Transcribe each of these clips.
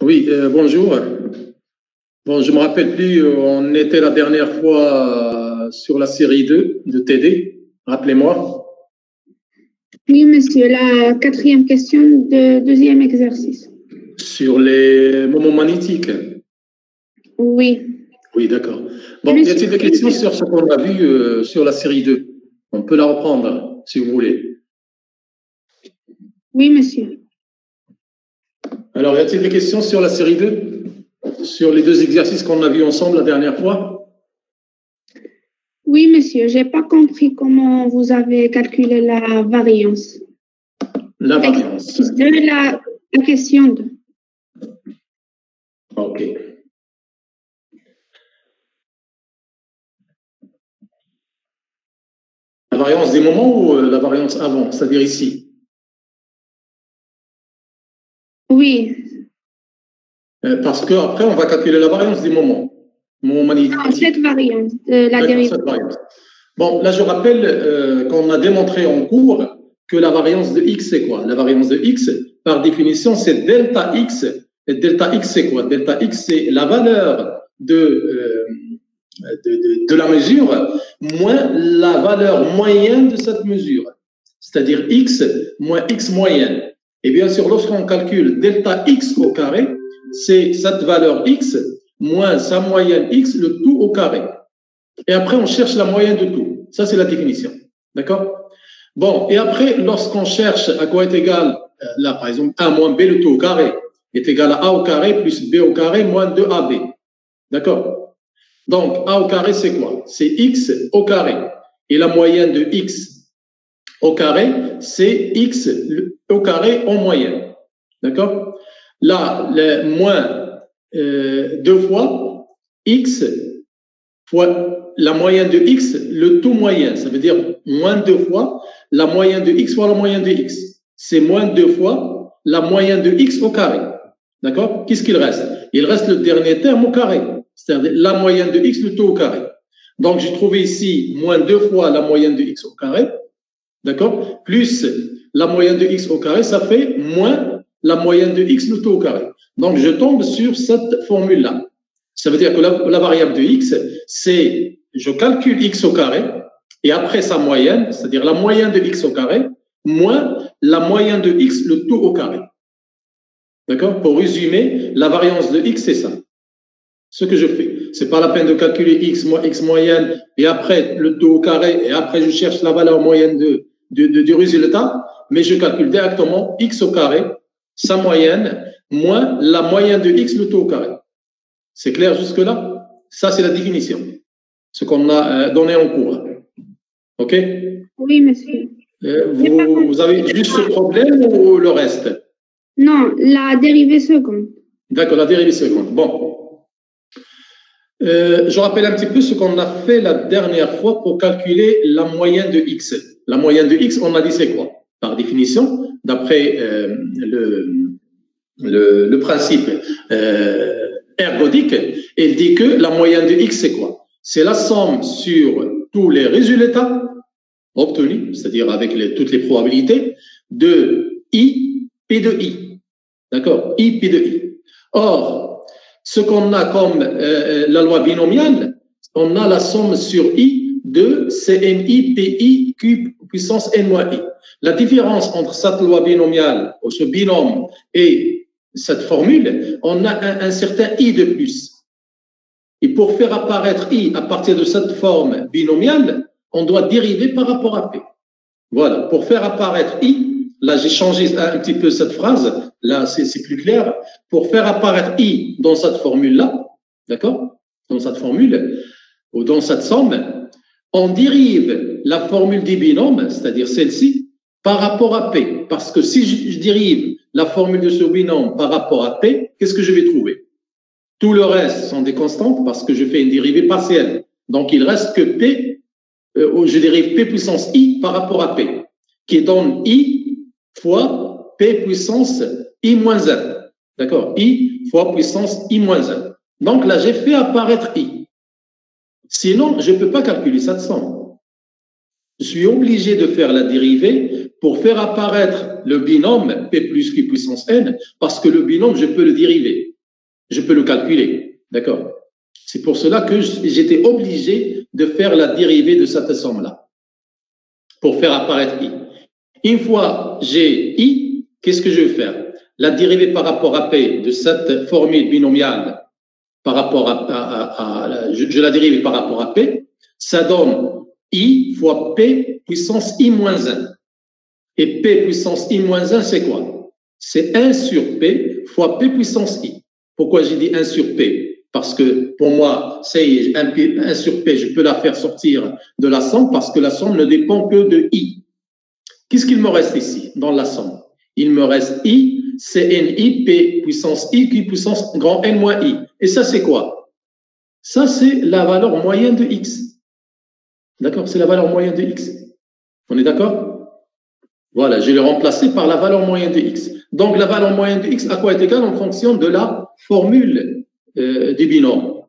Oui, bonjour. Bon, je me rappelle plus, on était la dernière fois sur la série 2 de TD. Rappelez-moi. Oui, monsieur, la quatrième question de deuxième exercice. Sur les moments magnétiques. Oui. Oui, d'accord. Bon, y a-t-il des questions sur ce qu'on a vu sur la série 2? On peut la reprendre, si vous voulez. Oui, monsieur. Alors, y a-t-il des questions sur la série 2? Sur les deux exercices qu'on a vus ensemble la dernière fois? Oui, monsieur, j'ai pas compris comment vous avez calculé la variance. La variance. De la question 2. OK. La variance des moments ou la variance avant, c'est-à-dire ici? Oui. Parce qu'après, on va calculer la variance des moments. Moment magnétique. Non, cette variance, la dérivée. Cette variance. Bon, là, je rappelle qu'on a démontré en cours que la variance de x, c'est quoi? La variance de x, par définition, c'est delta x. Et delta x, c'est quoi? Delta x, c'est la valeur de la mesure moins la valeur moyenne de cette mesure. C'est-à-dire x moins x moyenne. Et bien sûr, lorsqu'on calcule delta x au carré, c'est cette valeur x moins sa moyenne x, le tout au carré. Et après, on cherche la moyenne de tout. Ça, c'est la définition. D'accord? Bon, et après, lorsqu'on cherche à quoi est égal, là, par exemple, 1 moins b, le tout au carré, est égal à a au carré plus b au carré moins 2ab. D'accord? Donc, a au carré, c'est quoi? C'est x au carré. Et la moyenne de x au carré, c'est x au carré en moyenne. D'accord? Là, le moins 2 fois x fois la moyenne de x, le tout moyen. Ça veut dire moins 2 fois la moyenne de x fois la moyenne de x. C'est moins 2 fois la moyenne de x au carré. D'accord? Qu'est-ce qu'il reste? Il reste le dernier terme au carré. C'est-à-dire la moyenne de x, le tout au carré. Donc, j'ai trouvé ici moins 2 fois la moyenne de x au carré. D'accord? Plus la moyenne de x au carré, ça fait moins la moyenne de x, le tout au carré. Donc, je tombe sur cette formule-là. Ça veut dire que la variable de x, c'est, je calcule x au carré, et après sa moyenne, c'est-à-dire la moyenne de x au carré, moins la moyenne de x, le tout au carré. D'accord? Pour résumer, la variance de x, c'est ça. Ce que je fais. C'est pas la peine de calculer x moyenne, et après le tout au carré, et après je cherche la valeur moyenne du résultat, mais je calcule directement x au carré, sa moyenne, moins la moyenne de x, le tout au carré. C'est clair jusque-là? Ça, c'est la définition. Ce qu'on a donné en cours. OK? Oui, monsieur. Vous avez juste ce problème ou le reste? Non, la dérivée seconde. D'accord, la dérivée seconde. Bon. Je rappelle un petit peu ce qu'on a fait la dernière fois pour calculer la moyenne de x. La moyenne de x, on a dit c'est quoi? Par définition, d'après le principe ergodique, il dit que la moyenne de x, c'est quoi? C'est la somme sur tous les résultats obtenus, c'est-à-dire avec toutes les probabilités, de i p de i. D'accord? I p de i. Or, ce qu'on a comme la loi binomiale, on a la somme sur i de CNI PI Q puissance n moins i. La différence entre cette loi binomiale, ou ce binôme, et cette formule, on a un certain i de plus. Et pour faire apparaître i à partir de cette forme binomiale, on doit dériver par rapport à p. Voilà, pour faire apparaître i, là j'ai changé un petit peu cette phrase, là c'est plus clair, pour faire apparaître i dans cette formule-là, d'accord? Dans cette formule, ou dans cette somme, on dérive la formule des binômes, c'est-à-dire celle-ci, par rapport à p. Parce que si je dérive la formule de ce binôme par rapport à p, qu'est-ce que je vais trouver? Tout le reste sont des constantes parce que je fais une dérivée partielle. Donc il reste que p, je dérive p puissance i par rapport à p, qui donne i fois p puissance i moins 1. D'accord? I fois puissance i moins 1. Donc là, j'ai fait apparaître i. Sinon, je ne peux pas calculer cette somme. Je suis obligé de faire la dérivée pour faire apparaître le binôme p plus q puissance n, parce que le binôme, je peux le dériver. je peux le calculer. D'accord? C'est pour cela que j'étais obligé de faire la dérivée de cette somme-là pour faire apparaître I. Une fois j'ai I, qu'est-ce que je vais faire? La dérivée par rapport à P de cette formule binomiale par rapport je la dérive par rapport à P, ça donne I fois P puissance I moins 1. Et P puissance I moins 1, c'est quoi? C'est 1 sur P fois P puissance I. Pourquoi j'ai dit 1 sur P? Parce que pour moi, c'est 1 sur P, je peux la faire sortir de la somme parce que la somme ne dépend que de I. Qu'est-ce qu'il me reste ici dans la somme? Il me reste I, CNI, P puissance I, Q puissance grand N moins I. Et ça, c'est quoi? Ça, c'est la valeur moyenne de X. D'accord? C'est la valeur moyenne de X. On est d'accord? Voilà, je l'ai remplacé par la valeur moyenne de X. Donc, la valeur moyenne de X, à quoi est égale en fonction de la formule du binôme?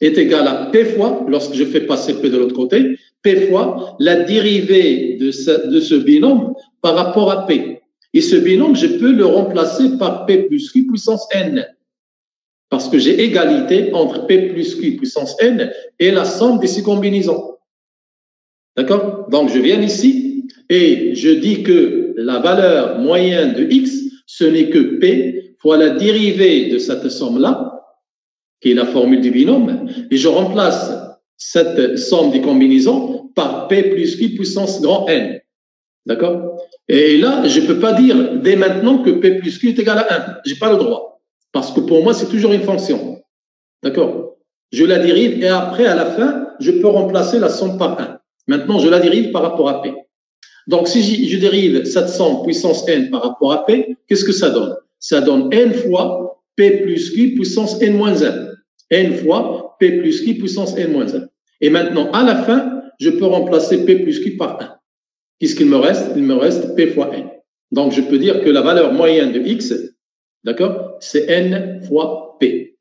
Est égale à P fois, lorsque je fais passer P de l'autre côté, P fois la dérivée de ce binôme par rapport à P. Et ce binôme, je peux le remplacer par P plus Q puissance N. Parce que j'ai égalité entre P plus Q puissance N et la somme de ces combinaisons. D'accord? Donc, je viens ici et je dis que la valeur moyenne de X, ce n'est que P fois la dérivée de cette somme-là, qui est la formule du binôme, et je remplace cette somme des combinaisons par P plus Q puissance grand N. D'accord? Et là, je ne peux pas dire dès maintenant que P plus Q est égal à 1. Je n'ai pas le droit. Parce que pour moi, c'est toujours une fonction. D'accord? Je la dérive et après, à la fin, je peux remplacer la somme par 1. Maintenant, je la dérive par rapport à P. Donc, si je dérive cette somme puissance N par rapport à P, qu'est-ce que ça donne? Ça donne N fois P plus Q puissance N moins 1. N fois P plus Q puissance N moins 1. Et maintenant, à la fin, je peux remplacer P plus Q par 1. Qu'est-ce qu'il me reste? Il me reste P fois N. Donc, je peux dire que la valeur moyenne de X, d'accord, c'est N fois P.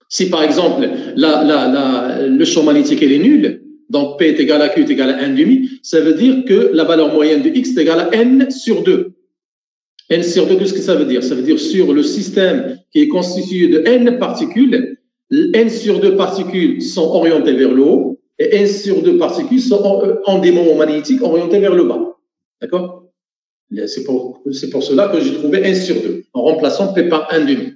Si, par exemple, le champ magnétique est nul, donc P est égal à Q est égal à 1,5, ça veut dire que la valeur moyenne de X est égale à N sur 2. N sur 2, qu'est-ce que ça veut dire? Ça veut dire sur le système qui est constitué de N particules, N sur 2 particules sont orientées vers le haut, et N sur 2 particules sont en des moments magnétiques orientés vers le bas. D'accord? C'est pour cela que j'ai trouvé N sur 2, en remplaçant P par 1,5.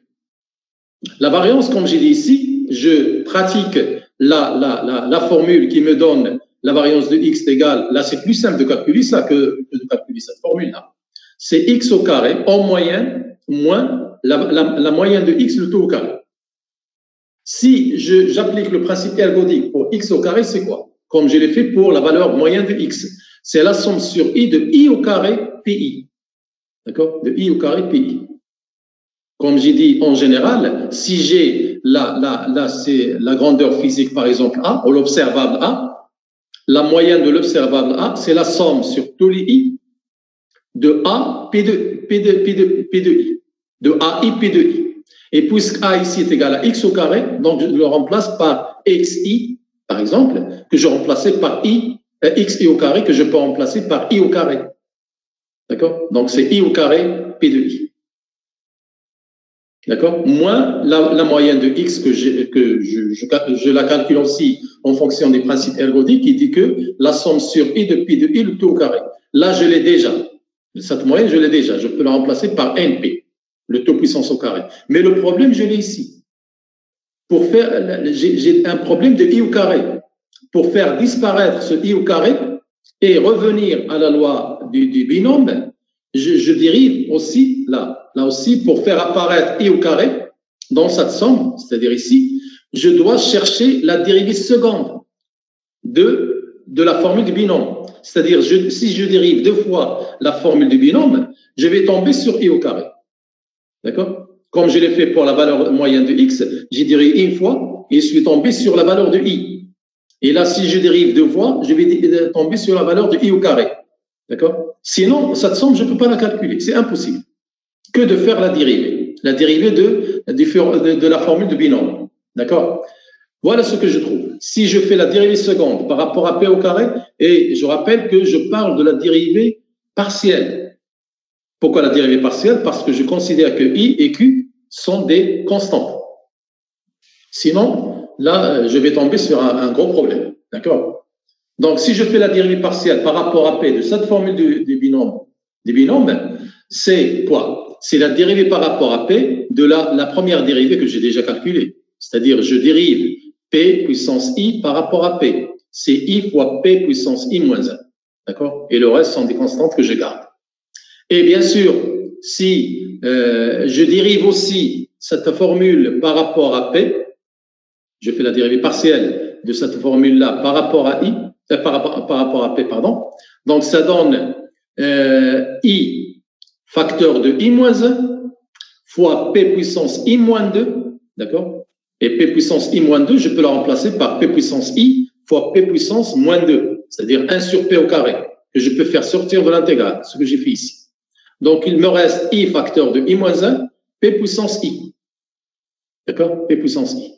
La variance, comme j'ai dit ici, je pratique la formule qui me donne la variance de X égale, là c'est plus simple de calculer ça que de calculer cette formule-là. C'est X au carré en moyenne moins la moyenne de X, le tout au carré. Si j'applique le principe ergodique pour X au carré, c'est quoi? Comme je l'ai fait pour la valeur moyenne de X. C'est la somme sur I de I au carré PI. D'accord? De I au carré PI. Comme j'ai dit en général, si j'ai c'est la grandeur physique, par exemple, A, ou l'observable A, la moyenne de l'observable A, c'est la somme sur tous les I de A, P de I. De AI, P de I. Et puisque A ici est égal à X au carré, donc je le remplace par XI, par exemple, que je remplaçais par XI au carré, que je peux remplacer par I au carré. D'accord? Donc c'est I au carré, P de I. D'accord? Moins la moyenne de X que je la calcule aussi en fonction des principes ergodiques qui dit que la somme sur I de P de I, le tout au carré. Là, je l'ai déjà. Cette moyenne, je l'ai déjà. Je peux la remplacer par NP, le taux puissance au carré. Mais le problème, je l'ai ici. J'ai un problème de I au carré. Pour faire disparaître ce I au carré et revenir à la loi du binôme, je dérive aussi, là aussi, pour faire apparaître I au carré dans cette somme, c'est-à-dire ici, je dois chercher la dérivée seconde de la formule du binôme. C'est-à-dire, si je dérive 2 fois la formule du binôme, je vais tomber sur I au carré. D'accord? Comme je l'ai fait pour la valeur moyenne de X, j'ai dérivé une fois et je suis tombé sur la valeur de I. Et là, si je dérive 2 fois, je vais tomber sur la valeur de I au carré. D'accord? Sinon, cette somme, je ne peux pas la calculer. C'est impossible. Que de faire la dérivée. La dérivée de la formule de binôme. D'accord? Voilà ce que je trouve. Si je fais la dérivée seconde par rapport à P au carré, et je rappelle que je parle de la dérivée partielle. Pourquoi la dérivée partielle? Parce que je considère que I et Q sont des constantes. Sinon, là, je vais tomber sur un gros problème. D'accord? Donc, si je fais la dérivée partielle par rapport à P de cette formule du binôme, c'est quoi? C'est la dérivée par rapport à P de la première dérivée que j'ai déjà calculée. C'est-à-dire, je dérive P puissance I par rapport à P. C'est I fois P puissance I moins 1. D'accord? Et le reste sont des constantes que je garde. Et bien sûr, si je dérive aussi cette formule par rapport à P, je fais la dérivée partielle de cette formule-là par rapport à I, par rapport à P, pardon. Donc, ça donne I facteur de I moins 1 fois P puissance I moins 2, d'accord? Et P puissance I moins 2, je peux la remplacer par P puissance I fois P puissance moins 2, c'est-à-dire 1 sur P au carré, que je peux faire sortir de l'intégrale, ce que j'ai fait ici. Donc, il me reste I facteur de I moins 1, P puissance I. D'accord? P puissance I.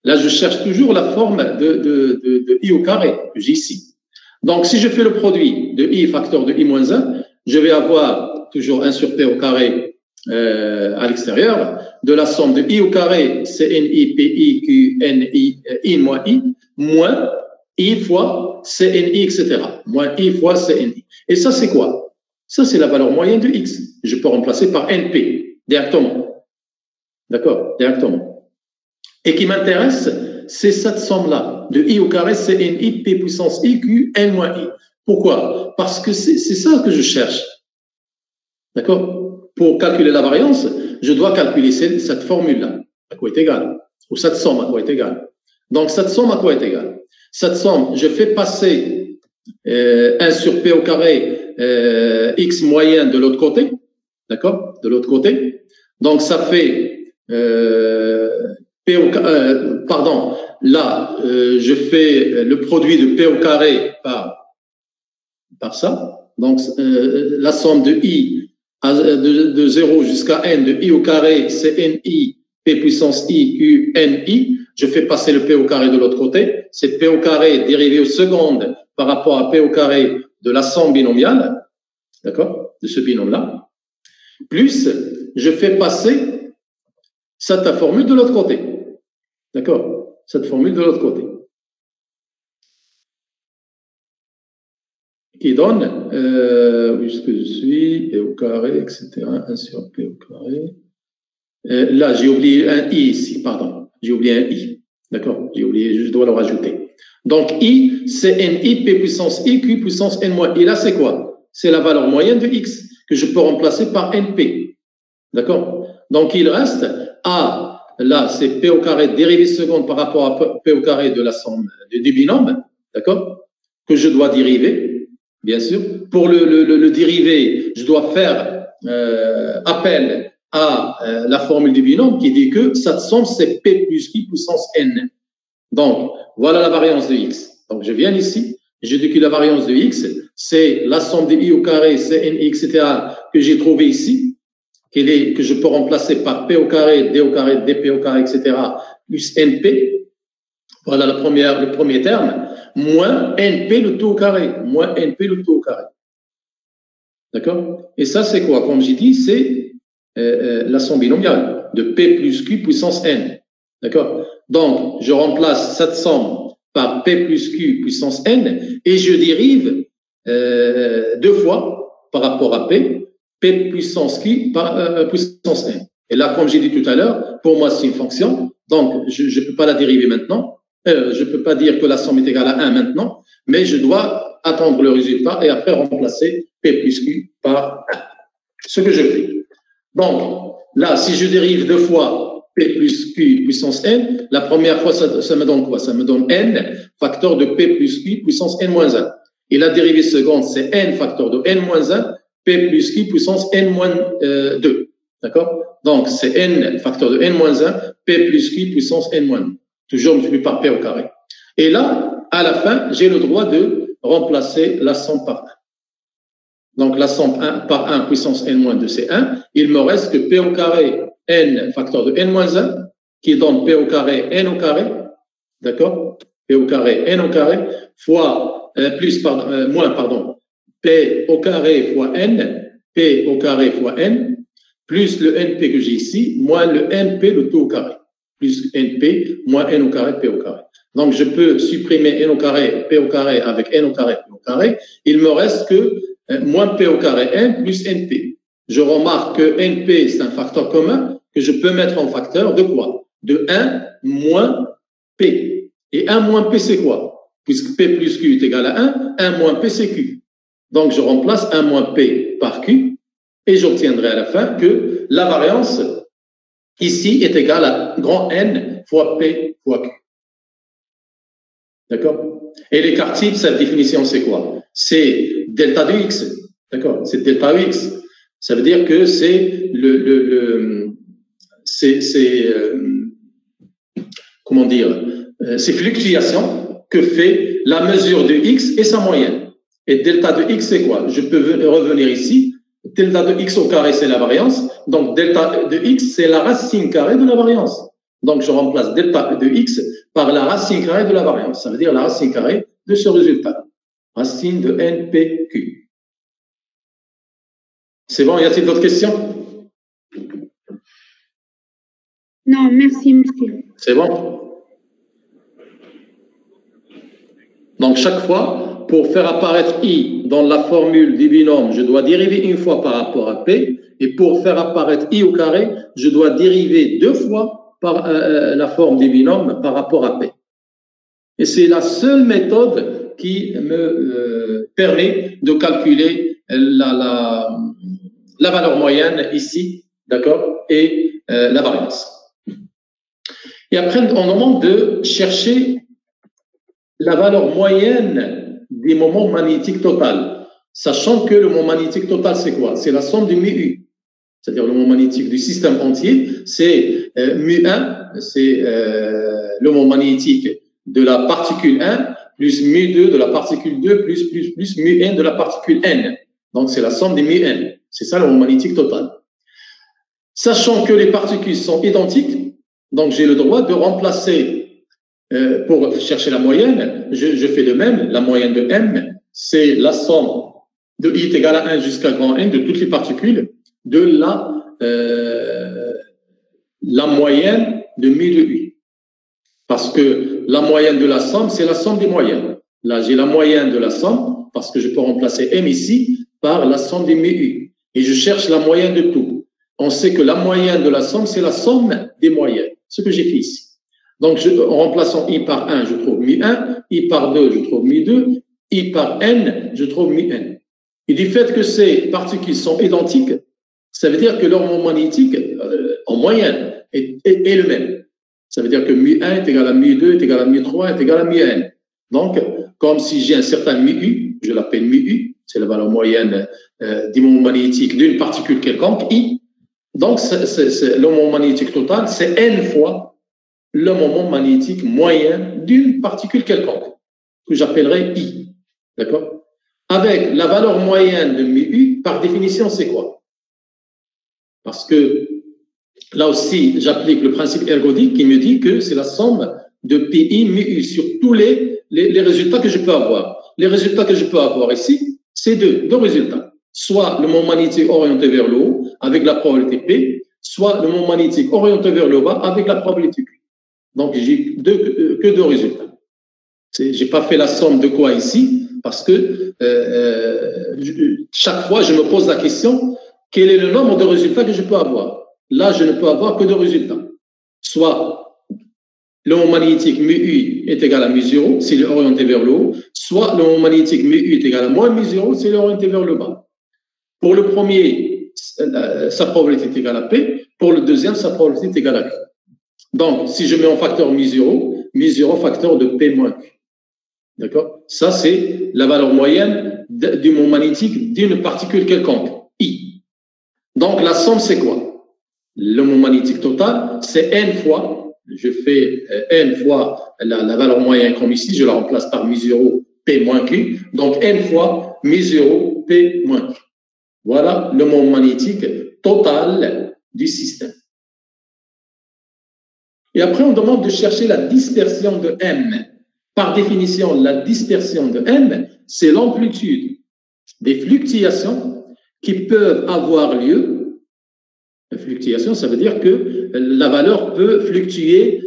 Là, je cherche toujours la forme de I au carré que j'ai ici. Donc, si je fais le produit de I facteur de I moins 1, je vais avoir toujours 1 sur P au carré à l'extérieur, de la somme de I au carré, CNI, PI, QNI, I moins I, moins I fois CNI, etc. Moins I fois CNI. Et ça, c'est quoi? Ça, c'est la valeur moyenne de X. Je peux remplacer par NP, directement. D'accord? Directement. Et qui m'intéresse, c'est cette somme-là, de I au carré, CNI, P puissance I, Q, N moins I. Pourquoi? Parce que c'est ça que je cherche. D'accord? Pour calculer la variance, je dois calculer cette formule-là, à quoi est égale, ou cette somme à quoi est égale. Donc, cette somme à quoi est égale? Cette somme, je fais passer 1 sur P au carré, X moyen de l'autre côté, d'accord? De l'autre côté. Donc, ça fait P au pardon, là, je fais le produit de P au carré par ça. Donc, la somme de I de 0 jusqu'à N de I au carré, c'est NI, P puissance I, Q, NI. Je fais passer le P au carré de l'autre côté. C'est P au carré dérivé aux secondes par rapport à P au carré de la somme binomiale, d'accord, de ce binôme-là. Plus, je fais passer cette formule de l'autre côté. D'accord? Cette formule de l'autre côté. Qui donne, où est-ce que je suis, P au carré, etc., 1 sur P au carré. Là, j'ai oublié un I ici, pardon. J'ai oublié un I. D'accord? J'ai oublié, je dois le rajouter. Donc, I, c'est NI, P puissance I, Q puissance N moins. Et là, c'est quoi? C'est la valeur moyenne de X que je peux remplacer par NP. D'accord? Donc, il reste A, là, c'est P au carré dérivé seconde par rapport à P au carré de la somme du binôme. D'accord? Que je dois dériver. Bien sûr. Pour le dérivé, je dois faire appel à la formule du binôme qui dit que cette somme, c'est P plus I puissance N. Donc, voilà la variance de X. Donc, je viens ici, je dis que la variance de X, c'est la somme de I au carré, CNI, etc., que j'ai trouvé ici, que je peux remplacer par P au carré, D au carré, DP au carré, etc., plus NP. Voilà le premier terme, moins NP le tout au carré, moins NP le tout au carré. D'accord? Et ça, c'est quoi? Comme j'ai dit, c'est la somme binomiale de P plus Q puissance N. D'accord? Donc, je remplace cette somme par P plus Q puissance N et je dérive 2 fois par rapport à P puissance Q par puissance N. Et là, comme j'ai dit tout à l'heure, pour moi, c'est une fonction. Donc, je ne peux pas la dériver maintenant. Je ne peux pas dire que la somme est égale à 1 maintenant, mais je dois attendre le résultat et après remplacer P plus Q par 1. Ce que je fais. Donc, là, si je dérive 2 fois P plus Q puissance N, la première fois, ça me donne quoi? Ça me donne N facteur de P plus Q puissance N moins 1. Et la dérivée seconde, c'est N facteur de N moins 1, P plus Q puissance N moins 2. D'accord? Donc, c'est N facteur de N moins 1, P plus Q puissance N moins 2. Toujours multiplié par P au carré. Et là, à la fin, j'ai le droit de remplacer la somme par 1. Donc, la somme 1 par 1 puissance N-2, c'est 1. Il me reste que P au carré, N facteur de N-1, qui donne P au carré, N au carré. D'accord? P au carré, N au carré, fois, moins, pardon, P au carré fois N, P au carré fois N, plus le NP que j'ai ici, moins le NP, le tout au carré. plus NP moins N au carré P au carré. Donc, je peux supprimer N au carré P au carré avec N au carré P au carré. Il me reste que moins P au carré N plus NP. Je remarque que NP, c'est un facteur commun que je peux mettre en facteur de quoi? De 1 moins P. Et 1 moins P, c'est quoi? Puisque P plus Q est égal à 1, 1 moins P, c'est Q. Donc, je remplace 1 moins P par Q et j'obtiendrai à la fin que la variance ici est égale à grand N fois P fois Q. D'accord? Et l'écart type, sa définition, c'est quoi? C'est delta de X. D'accord? C'est delta de X. Ça veut dire que c'est comment dire, ces fluctuations que fait la mesure de X et sa moyenne. Et delta de X, c'est quoi? Je peux revenir ici. Delta de X au carré, c'est la variance. Donc, delta de X, c'est la racine carrée de la variance. Donc, je remplace delta de X par la racine carrée de la variance. Ça veut dire la racine carrée de ce résultat. Racine de NPQ. C'est bon? Y a-t-il d'autres questions? Non, merci, monsieur. C'est bon? Donc, chaque fois, pour faire apparaître I dans la formule du binôme, je dois dériver une fois par rapport à P. Et pour faire apparaître I au carré, je dois dériver 2 fois par la forme du binôme par rapport à P. Et c'est la seule méthode qui me permet de calculer la valeur moyenne ici, d'accord, et la variance. Et après, on demande de chercher la valeur moyenne des moments magnétiques total, sachant que le moment magnétique total, c'est quoi? C'est la somme du mu, c'est-à-dire le moment magnétique du système entier, c'est mu1, c'est le moment magnétique de la particule 1, plus mu2 de la particule 2, plus mu1 de la particule n. Donc, c'est la somme des mu-n. C'est ça le moment magnétique total. Sachant que les particules sont identiques, donc j'ai le droit de remplacer, pour chercher la moyenne, je fais de même. La moyenne de M, c'est la somme de I est égale à 1 jusqu'à grand N de toutes les particules de la moyenne de mu de U. Parce que la moyenne de la somme, c'est la somme des moyennes. Là, j'ai la moyenne de la somme, parce que je peux remplacer M ici par la somme des mu U. Et je cherche la moyenne de tout. On sait que la moyenne de la somme, c'est la somme des moyennes. Ce que j'ai fait ici. Donc, en remplaçant I par 1, je trouve mu1, I par 2, je trouve mu2, I par n, je trouve mu-n. Et du fait que ces particules sont identiques, ça veut dire que leur moment magnétique, en moyenne, est le même. Ça veut dire que mu1 est égal à mu2, est égal à mu3, est égal à mu-n. Donc, comme si j'ai un certain mu-u, je l'appelle mu-u, c'est la valeur moyenne du moment magnétique d'une particule quelconque, I. Donc, le moment magnétique total, c'est n fois le moment magnétique moyen d'une particule quelconque, que j'appellerai I. D'accord? Avec la valeur moyenne de mu, par définition, c'est quoi? Parce que là aussi, j'applique le principe ergodique qui me dit que c'est la somme de PI mu sur tous les résultats que je peux avoir. Les résultats que je peux avoir ici, c'est deux résultats. Soit le moment magnétique orienté vers le haut avec la probabilité P, soit le moment magnétique orienté vers le bas avec la probabilité Q. Donc, j'ai que deux résultats. J'ai pas fait la somme de quoi ici, parce que chaque fois, je me pose la question, quel est le nombre de résultats que je peux avoir? Là, je ne peux avoir que deux résultats. Soit le moment magnétique mu est égal à mu0, s'il est orienté vers le haut, soit le moment magnétique mu est égal à moins mu0, s'il est orienté vers le bas. Pour le premier, sa probabilité est égale à P. Pour le deuxième, sa probabilité est égale à Q. Donc, si je mets en facteur mi0 facteur de P moins Q. D'accord? Ça, c'est la valeur moyenne du moment magnétique d'une particule quelconque, I. Donc, la somme, c'est quoi? Le moment magnétique total, c'est n fois, je fais n fois la valeur moyenne comme ici, je la remplace par mi0 P moins Q. Donc, n fois mi0 P moins Q. Voilà le moment magnétique total du système. Et après, on demande de chercher la dispersion de M. Par définition, la dispersion de M, c'est l'amplitude des fluctuations qui peuvent avoir lieu Fluctuation, ça veut dire que la valeur peut fluctuer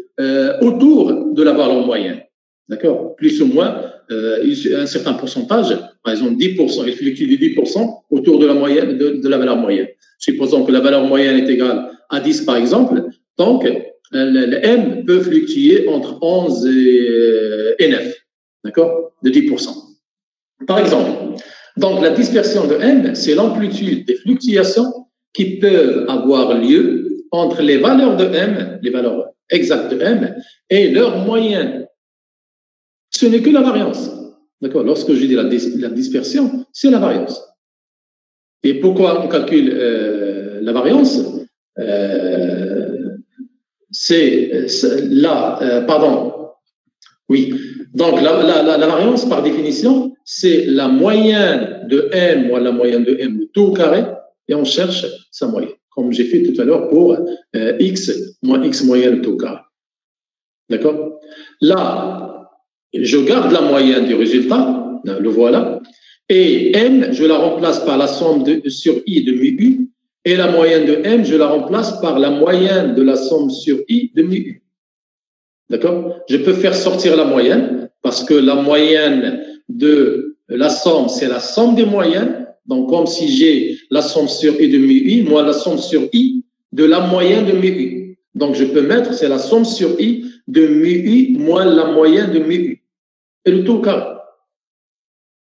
autour de la valeur moyenne. D'accord? Plus ou moins, un certain pourcentage, par exemple 10%, il fluctue de 10% autour de la moyenne, de la valeur moyenne. Supposons que la valeur moyenne est égale à 10, par exemple, donc le M peut fluctuer entre 11 et 9, d'accord? De 10%. Par exemple, donc la dispersion de M, c'est l'amplitude des fluctuations qui peuvent avoir lieu entre les valeurs de M, les valeurs exactes de M, et leur moyenne. Ce n'est que la variance. D'accord? Lorsque je dis la dispersion, c'est la variance. Et pourquoi on calcule la variance? Oui. Donc, la variance, par définition, c'est la moyenne de M moins la moyenne de M, tout au carré, et on cherche sa moyenne, comme j'ai fait tout à l'heure pour X moins X moyenne tout au carré. D'accord? Là, je garde la moyenne du résultat, le voilà, et M, je la remplace par la somme sur I de mu U, et la moyenne de M, je la remplace par la moyenne de la somme sur I de mu U. D'accord? Je peux faire sortir la moyenne, parce que la moyenne de la somme, c'est la somme des moyennes. Donc, comme si j'ai la somme sur I de mu I, moins la somme sur I de la moyenne de mu I. Donc, je peux mettre, c'est la somme sur I de mu I moins la moyenne de mu I. Et le tout au carré.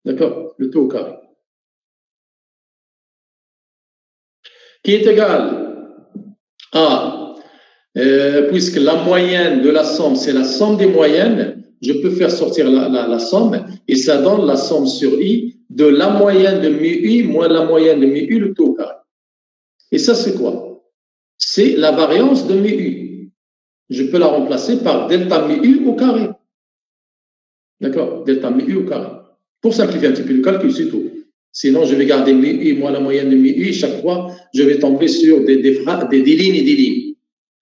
D'accord? Le tout au carré. Qui est égal à, puisque la moyenne de la somme, c'est la somme des moyennes, je peux faire sortir la somme et ça donne la somme sur I de la moyenne de mu I moins la moyenne de mu I, le tout au carré. Et ça, c'est quoi? C'est la variance de mu U. Je peux la remplacer par delta mu U au carré. D'accord? Delta mu U au carré. Pour simplifier un petit peu le calcul, c'est tout. Sinon, je vais garder mu U moins la moyenne de mu U. Chaque fois, je vais tomber sur des lignes et des lignes.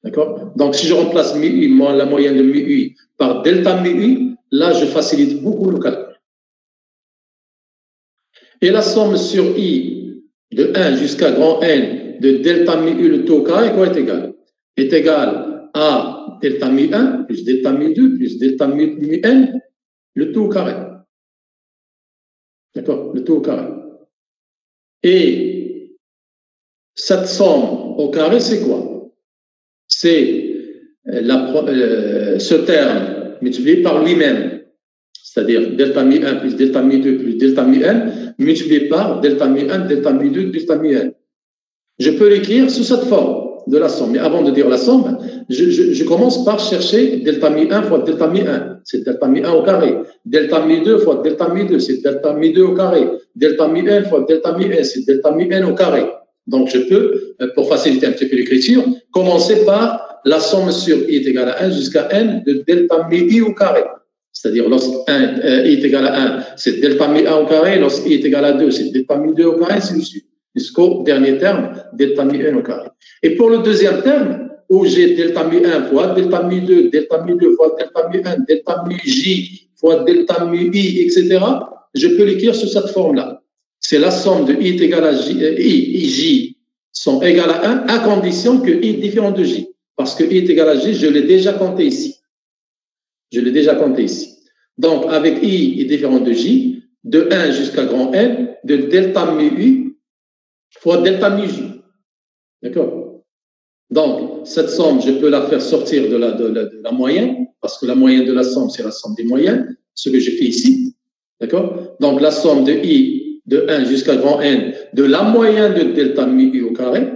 D'accord? Donc, si je remplace mu U moins la moyenne de mu U par delta mu U, là, je facilite beaucoup le calcul. Et la somme sur I de 1 jusqu'à grand N de delta mu U, le tout au carré, quoi est égal? Est égal à delta mu 1 plus delta mu 2 plus delta mu N, le tout au carré. D'accord? Le tout au carré. Et cette somme au carré, c'est quoi? C'est ce terme multiplié par lui-même, c'est-à-dire delta mu 1 plus delta mu 2 plus delta mu N, multiplié par delta mu 1, delta mu 2, delta mu N. Je peux l'écrire sous cette forme de la somme. Mais avant de dire la somme, je commence par chercher delta mu 1 fois delta mu 1. C'est delta mu 1 au carré. Delta mu 2 fois delta mu 2, c'est delta mu 2 au carré. Delta mu N fois delta mu N, c'est delta mu N au carré. Donc, je peux, pour faciliter un petit peu l'écriture, commencer par la somme sur I est égale à 1 jusqu'à N de delta mu I au carré. C'est-à-dire, lorsque I est égal à 1, c'est delta mu 1 au carré. Lorsque I est égal à 2, c'est delta mu 2 au carré, ainsi de suite. Jusqu'au dernier terme, delta mu N au carré. Et pour le deuxième terme, où j'ai delta mu 1 fois delta mu 2, delta mu 2 fois delta mu 1, delta mu J fois delta mu I, etc., je peux l'écrire sous cette forme-là. C'est la somme de I est égal à J, I et J sont égales à 1 à condition que I est différent de J. Parce que I est égal à J, je l'ai déjà compté ici. Je l'ai déjà compté ici. Donc, avec I est différent de J, de 1 jusqu'à grand N, de delta mu I fois delta mu J. D'accord? Donc, cette somme, je peux la faire sortir de la moyenne, parce que la moyenne de la somme, c'est la somme des moyennes, ce que j'ai fait ici. D'accord? Donc, la somme de I de 1 jusqu'à grand N de la moyenne de delta mu I au carré,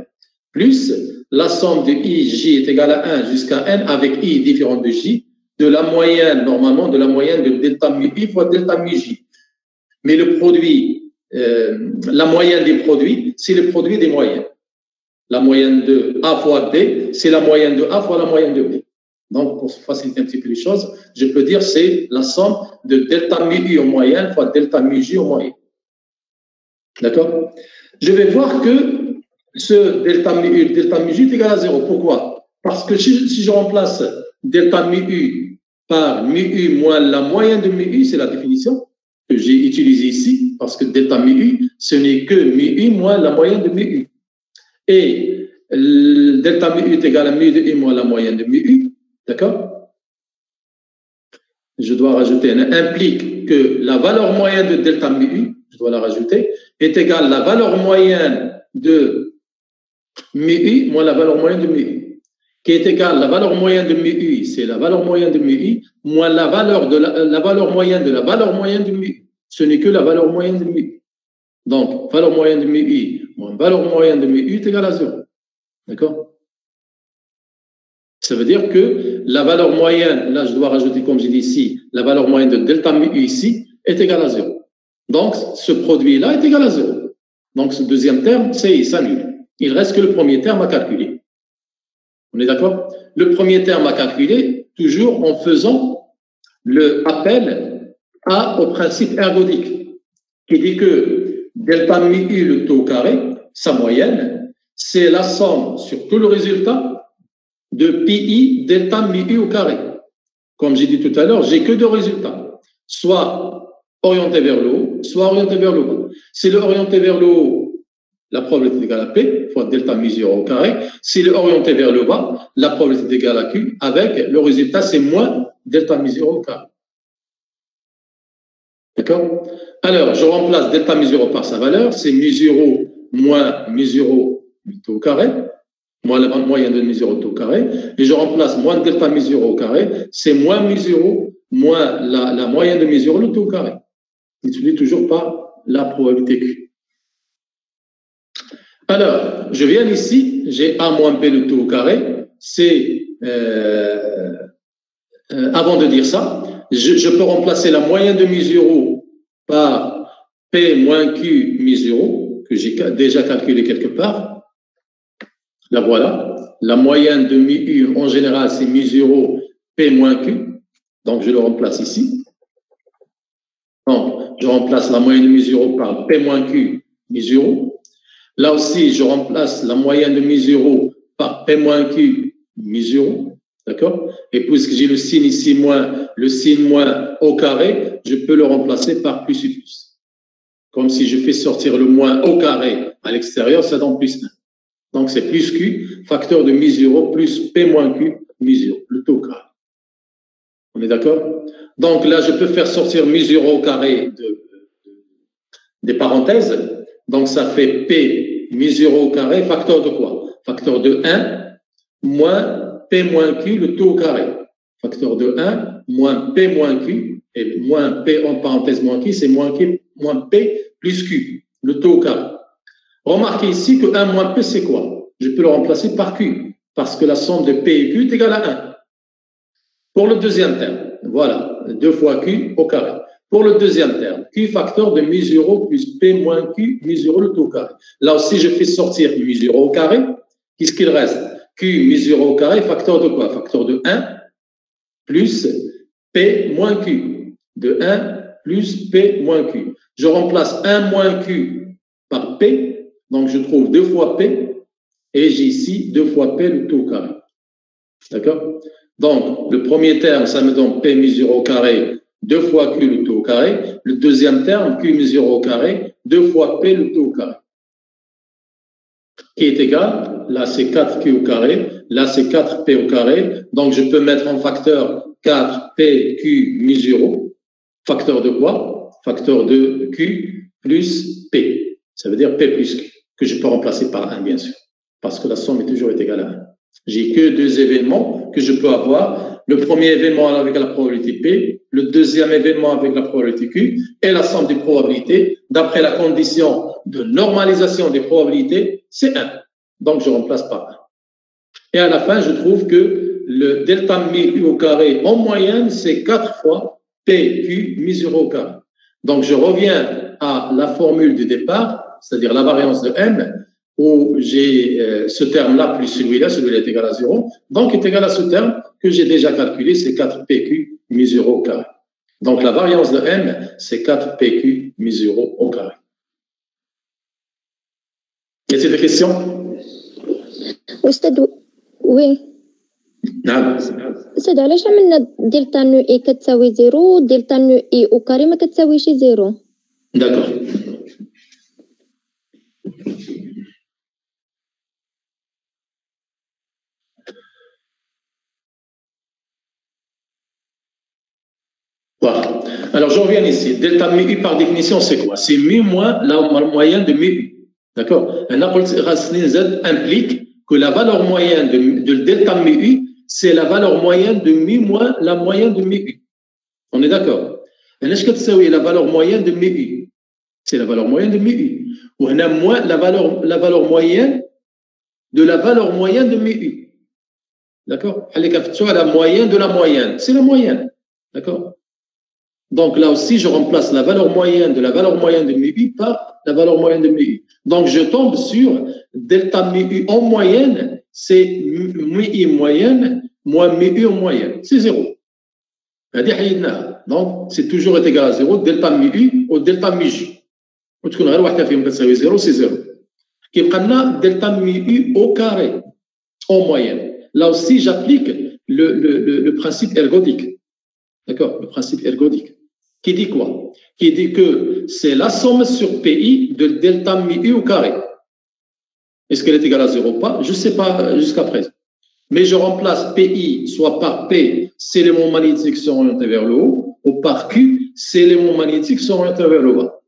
plus la somme de I, J est égale à 1 jusqu'à N avec I différent de J, de la moyenne, normalement, de la moyenne de delta mu I fois delta mu J. Mais le produit, la moyenne des produits, c'est le produit des moyennes. La moyenne de A fois B, c'est la moyenne de A fois la moyenne de B. Donc, pour faciliter un petit peu les choses, je peux dire c'est la somme de delta mu I en moyenne fois delta mu J en moyenne. D'accord? Je vais voir que ce delta mu U, delta mu J est égal à 0. Pourquoi? Parce que si je remplace delta mu U par mu U moins la moyenne de mu U, c'est la définition que j'ai utilisée ici, parce que delta mu U, ce n'est que mu U moins la moyenne de mu U. Et delta mu u est égal à mu de i moins la moyenne de mu u, d'accord? Je dois rajouter, implique que la valeur moyenne de delta mu u, je dois la rajouter, est égale à la valeur moyenne de mu u moins la valeur moyenne de mu u, qui est égale à la valeur moyenne de mu u, c'est la valeur moyenne de mu u, moins la valeur moyenne de la valeur moyenne de mu u. Ce n'est que la valeur moyenne de mu u. Donc, valeur moyenne de mu u moins valeur moyenne de mu u est égale à 0. D'accord? Ça veut dire que la valeur moyenne, là je dois rajouter, comme j'ai dit ici, la valeur moyenne de delta mu u ici est égale à 0. Donc, ce produit-là est égal à 0. Donc, ce deuxième terme, il s'annule. Il reste que le premier terme à calculer. On est d'accord? Le premier terme à calculer, toujours en faisant le appel au principe ergodique, qui dit que delta mu u, le taux carré, sa moyenne, c'est la somme sur tout le résultat de pi delta mu u au carré. Comme j'ai dit tout à l'heure, j'ai que deux résultats, soit orienté vers le haut, soit orienté vers le bas. Si le orienté vers le haut, la probabilité est égale à P fois delta mu 0 au carré. S'il est orienté vers le bas, la probabilité est égale à Q avec le résultat, c'est moins delta mu 0 au carré. D'accord? Alors, je remplace delta mu 0 par sa valeur, c'est mu 0 moins mu 0 au carré, moins la moyenne de mu 0 au carré, et je remplace moins delta mu 0 au carré, c'est moins mu 0 moins la moyenne de mu 0 au carré. Multiplié toujours par la probabilité Q. Alors, je viens ici, j'ai A moins B le tout au carré. C'est, avant de dire ça, je peux remplacer la moyenne de mu 0 par P moins Q mu 0, que j'ai déjà calculé quelque part. La voilà. La moyenne de mu U, en général, c'est mu 0, P moins Q. Donc, je le remplace ici. Donc, je remplace la moyenne de mu 0 par P moins Q mu 0. Là aussi, je remplace la moyenne de mu 0 par P moins Q mu 0. D'accord? Et puisque j'ai le signe ici moins, le signe moins au carré, je peux le remplacer par plus et plus. Comme si je fais sortir le moins au carré à l'extérieur, ça donne plus 1. Donc, c'est plus Q, facteur de mu 0 plus P moins Q mu 0, le taux au carré. On est d'accord? Donc, là, je peux faire sortir mu 0 au carré des parenthèses. Donc, ça fait P mu 0 au carré, facteur de quoi? Facteur de 1 moins P moins Q, le taux au carré. Facteur de 1 moins P moins Q, et moins P en parenthèse moins Q, c'est moins P plus Q, le taux au carré. Remarquez ici que 1 moins P, c'est quoi? Je peux le remplacer par Q, parce que la somme de P et Q est égale à 1. Pour le deuxième terme, voilà, 2 fois Q au carré. Pour le deuxième terme, Q facteur de mu 0 plus P moins Q mu 0 le taux au carré. Là aussi, je fais sortir mu 0 au carré. Qu'est-ce qu'il reste? Q mu 0 au carré, facteur de quoi? Facteur de 1 plus P moins Q. De 1 plus P moins Q. Je remplace 1 moins Q par P. Donc, je trouve 2 fois P. Et j'ai ici 2 fois P le taux au carré. D'accord? Donc, le premier terme, ça me donne P mu 0 au carré, 2 fois Q le taux au carré. Le deuxième terme, Q mu 0 au carré, 2 fois P le taux au carré. Qui est égal, là c'est 4Q au carré, là c'est 4P au carré. Donc, je peux mettre en facteur 4PQ mu 0. Facteur de quoi? Facteur de Q plus P. Ça veut dire P plus Q, que je peux remplacer par 1, bien sûr. Parce que la somme est toujours égale à 1. J'ai que deux événements que je peux avoir. Le premier événement avec la probabilité P, le deuxième événement avec la probabilité Q, et la somme des probabilités, d'après la condition de normalisation des probabilités, c'est 1. Donc, je remplace par 1. Et à la fin, je trouve que le delta mu U au carré, en moyenne, c'est 4 fois PQ mu 0 au carré. Donc, je reviens à la formule du départ, c'est-à-dire la variance de M, où j'ai ce terme-là plus celui-là est égal à 0, donc est égal à ce terme que j'ai déjà calculé, c'est 4PQ mu 0 au carré. Donc la variance de M, c'est 4PQ mu 0 au carré. Y a-t-il des questions? Oui. نعم. أستاذ علاش عملنا دلتا نو إي كتساوي 0 دلتا نو إي أو كاري ما كتساويش 0؟ D'accord. Voilà. Alors, je reviens ici. Delta mu par définition, c'est quoi? C'est mu moins la moyenne de mu. D'accord? Un appel racine Z implique que la valeur moyenne de delta mu, c'est la valeur moyenne de mu moins la moyenne de mu. On est d'accord? Est-ce que tu sais la valeur moyenne de mu? C'est la valeur moyenne de mu. Ou on a moins la valeur moyenne de la valeur moyenne de mu. D'accord? La moyenne de la moyenne. C'est la moyenne. D'accord? Donc là aussi, je remplace la valeur moyenne de la valeur moyenne de mu par la valeur moyenne de mu. Donc je tombe sur delta mu en moyenne, c'est mu moyenne moins mu en moyenne. C'est 0. Donc c'est toujours égal à 0. Delta mu ou delta mu j. وتكون غير واحدة فيهم كتساوي 0 c'est 0. كيبقى لنا delta mu au carré en moyenne. Là aussi, j'applique le principe ergodique. D'accord? Le principe ergodique. Qui dit quoi? Qui dit que c'est la somme sur PI de delta mu au carré. Est-ce qu'elle est égale à 0 ou pas? Je ne sais pas jusqu'à présent. Mais je remplace PI soit par P, ces éléments magnétiques sont orientés vers le haut, ou par Q, ces éléments magnétiques sont orientés vers le bas.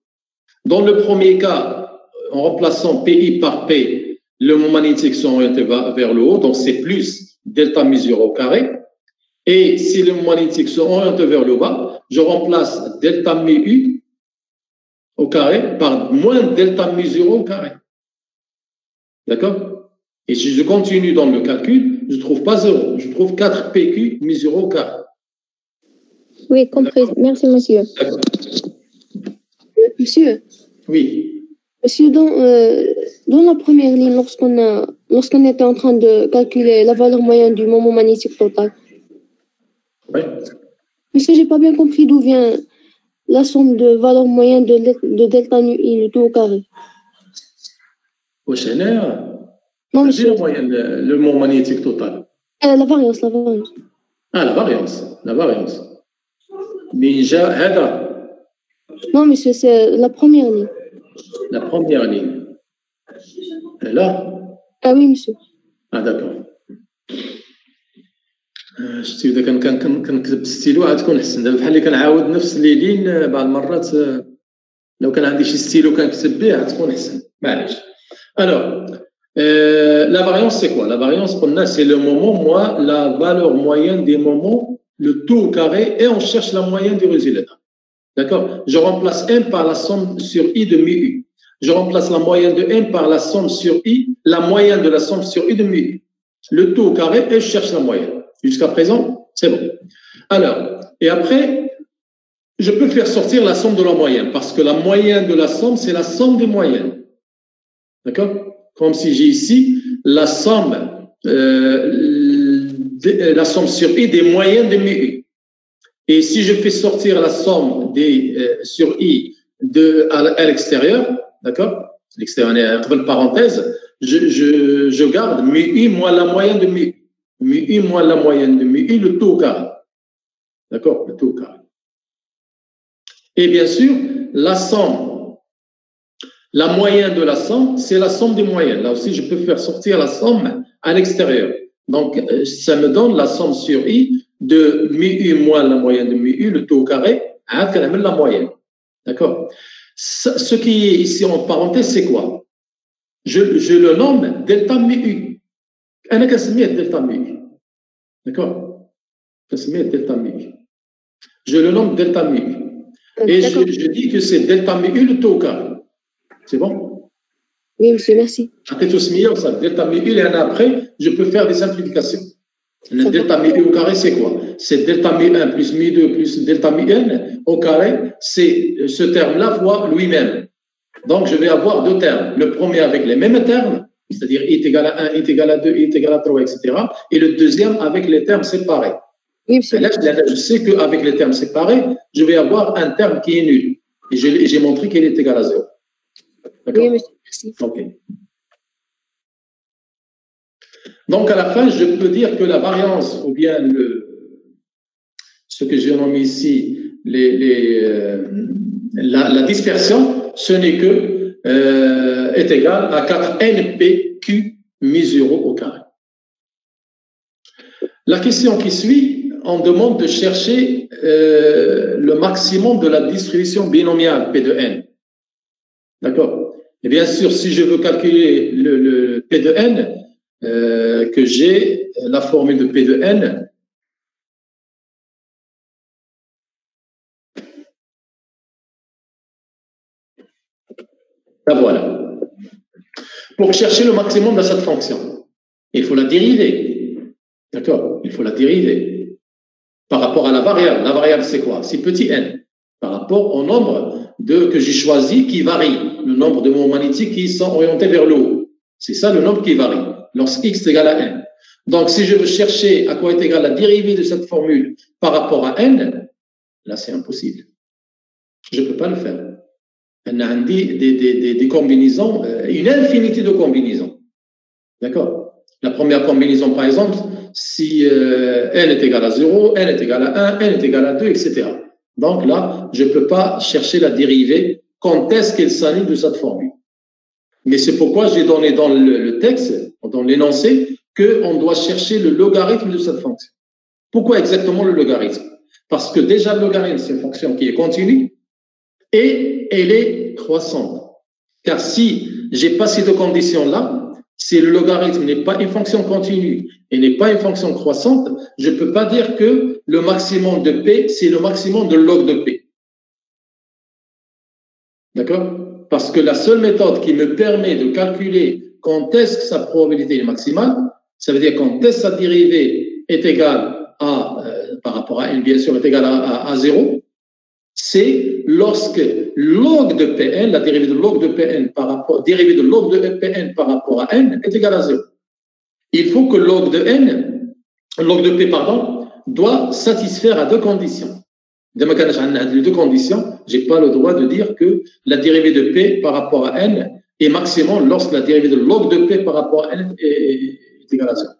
Dans le premier cas, en remplaçant PI par P, les éléments magnétiques sont orientés vers le haut, donc c'est plus delta mu 0 au carré. Et si les éléments magnétiques sont orientés vers le bas, je remplace delta mu U au carré par moins delta mu 0 au carré. D'accord? Et si je continue dans le calcul, je ne trouve pas 0, je trouve 4PQ mu 0 au carré. Oui, compris. Merci, monsieur. D'accord. Monsieur. Oui. Monsieur, dans la première ligne, lorsqu'on était en train de calculer la valeur moyenne du moment magnétique total, Oui. monsieur, j'ai pas bien compris d'où vient la somme de valeur moyenne de delta nu I, le tout au carré. Au CNR, Non, c'est monsieur. le moyen, le moment magnétique total. La variance. Ah, la variance. Ninja, Heda. Non, monsieur, c'est la première ligne. La première ligne. Et là? Ah oui, monsieur. Ah, d'accord. شتي إذا كنكتب بالستيلو عاد تكون أحسن. دابا بحال اللي كنعاود نفس لي لين بعض المرات لو كان عندي شي ستيلو كنكتب به عاد تكون أحسن. معليش. Alors, la variance, c'est quoi? La variance, c'est le moment moins la valeur moyenne des moments, le tout au carré, et on cherche la moyenne du résultat. D'accord? Je remplace M par la somme sur I de mu U. Je remplace la moyenne de M par la somme sur I, la moyenne de la somme sur I de mu U. Le tout au carré, et je cherche la moyenne. Jusqu'à présent, c'est bon. Alors, et après, je peux faire sortir la somme de la moyenne, parce que la moyenne de la somme, c'est la somme des moyennes. D'accord? Comme si j'ai ici la somme sur I des moyennes de mu U. Et si je fais sortir la somme sur I à l'extérieur, d'accord? L'extérieur, entre parenthèses, je garde mu I moins la moyenne de mu U. Mu I moins la moyenne de mu I, le tout au carré. D'accord? Le tout au carré. Et bien sûr, la somme, la moyenne de la somme, c'est la somme des moyennes. Là aussi, je peux faire sortir la somme à l'extérieur. Donc, ça me donne la somme sur I de mu U moins la moyenne de mu U, le tout au carré, à la moyenne. D'accord? Ce qui est ici en parenthèse, c'est quoi? Je le nomme delta mu U. أنا كنسميه delta mu U. D'accord? كنسميه delta mu U. Je le nomme delta mu U. Et je dis que c'est delta mu U le tout au carré. C'est bon? Oui, monsieur, merci. Après tout ce milieu, ça, delta mu U, et après, je peux faire des simplifications. Le delta mu U au carré, c'est quoi? C'est delta mu 1 plus mu 2 plus delta mu n au carré, c'est ce terme-là fois lui-même. Donc, je vais avoir deux termes. Le premier avec les mêmes termes, c'est-à-dire I est égal à 1, I est égal à 2, I est égal à 3, etc. Et le deuxième avec les termes séparés. Oui, monsieur. Là, je sais qu'avec les termes séparés, je vais avoir un terme qui est nul. Et j'ai montré qu'il est égal à 0. Oui, monsieur, merci. OK. Donc, à la fin, je peux dire que la variance, ou bien ce que j'ai nommé ici, la dispersion, ce n'est que est égal à 4npq mu 0 au carré. La question qui suit, on demande de chercher le maximum de la distribution binomiale P de n. D'accord? Et bien sûr, si je veux calculer le P de n, que j'ai la formule de P de n, la voilà. Pour chercher le maximum de cette fonction, il faut la dériver. D'accord? Il faut la dériver. Par rapport à la variable. La variable, c'est quoi? C'est petit n. Par rapport au nombre que j'ai choisi qui varie. Le nombre de moments magnétiques qui sont orientés vers le haut. C'est ça le nombre qui varie. Lorsque x est égal à n. Donc, si je veux chercher à quoi est égale la dérivée de cette formule par rapport à n, là, c'est impossible. Je ne peux pas le faire. On a des combinaisons, une infinité de combinaisons. D'accord? La première combinaison, par exemple, si n est égal à 0, n est égal à 1, n est égal à 2, etc. Donc là, je ne peux pas chercher la dérivée quand est-ce qu'elle s'aligne de cette formule. Mais c'est pourquoi j'ai donné dans le texte, dans l'énoncé, qu'on doit chercher le logarithme de cette fonction. Pourquoi exactement le logarithme? Parce que déjà, le logarithme, c'est une fonction qui est continue et elle est croissante. Car si j'ai pas ces deux conditions-là, si le logarithme n'est pas une fonction continue et n'est pas une fonction croissante, je ne peux pas dire que le maximum de P, c'est le maximum de log de P. D'accord? Parce que la seule méthode qui me permet de calculer quand est-ce que sa probabilité est maximale, ça veut dire quand est-ce que sa dérivée est égale à, par rapport à n, bien sûr, est égale à 0, c'est lorsque log de Pn, la dérivée de log de Pn par rapport, dérivée de log de Pn par rapport à n est égale à 0. Il faut que log de P, pardon, doit satisfaire à deux conditions. Les deux conditions, je n'ai pas le droit de dire que la dérivée de P par rapport à n est maximum lorsque la dérivée de log de P par rapport à n est égale à 0.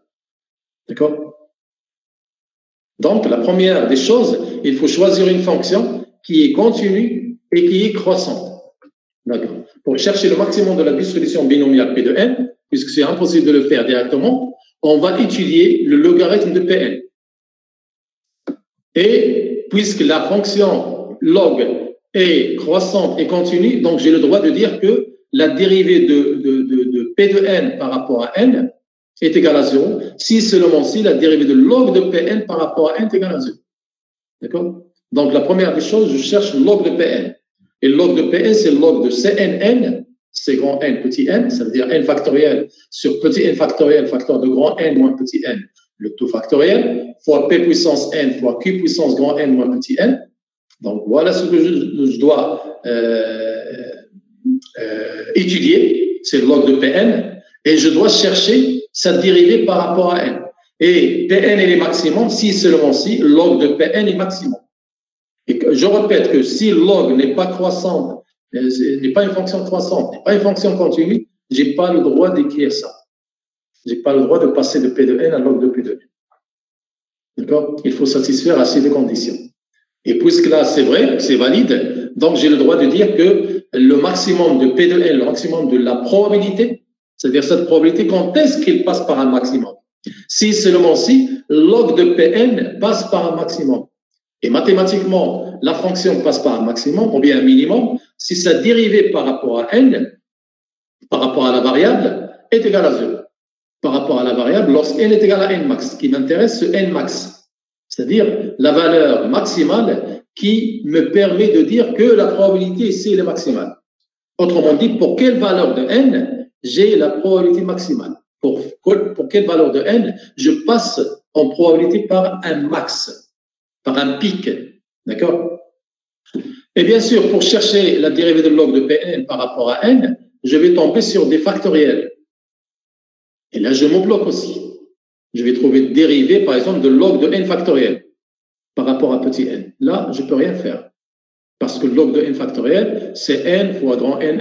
D'accord? Donc, la première des choses, il faut choisir une fonction qui est continue et qui est croissante. D'accord. Pour chercher le maximum de la distribution binomiale P de n, puisque c'est impossible de le faire directement, on va étudier le logarithme de Pn. Et puisque la fonction log est croissante et continue, donc j'ai le droit de dire que la dérivée de P de n par rapport à n est égale à 0, si seulement si la dérivée de log de Pn par rapport à n est égale à 0. D'accord? Donc, la première des choses, je cherche le log de Pn. Et le log de Pn, c'est le log de Cnn, c'est grand N, petit n, ça veut dire n factoriel sur petit n factoriel, facteur de grand N moins petit n, le tout factoriel, fois P puissance n fois Q puissance grand N moins petit n. Donc, voilà ce que je dois étudier, c'est le log de Pn, et je dois chercher sa dérivée par rapport à n. Et Pn est maximum si seulement si log de Pn est maximum. Et je répète que si log n'est pas croissante, n'est pas une fonction croissante, n'est pas une fonction continue, je n'ai pas le droit d'écrire ça. Je n'ai pas le droit de passer de P de n à log de P de n. D'accord? Il faut satisfaire à ces deux conditions. Et puisque là, c'est vrai, c'est valide, donc j'ai le droit de dire que le maximum de P de n, le maximum de la probabilité, c'est-à-dire cette probabilité, quand est-ce qu'il passe par un maximum? Si seulement si log de Pn passe par un maximum. Et mathématiquement, la fonction passe par un maximum, ou bien un minimum, si sa dérivée par rapport à n, par rapport à la variable, est égale à 0. Par rapport à la variable, lorsque n est égal à n max, ce qui m'intéresse, c'est n max. C'est-à-dire la valeur maximale qui me permet de dire que la probabilité ici est maximale. Autrement dit, pour quelle valeur de n, j'ai la probabilité maximale. Pour quelle valeur de n, je passe en probabilité par un max, par un pic. D'accord? Et bien sûr, pour chercher la dérivée de log de Pn par rapport à n, je vais tomber sur des factoriels. Et là, je me bloque aussi. Je vais trouver une dérivée, par exemple, de log de n factoriel par rapport à petit n. Là, je ne peux rien faire. Parce que le log de n factoriel, c'est n fois grand n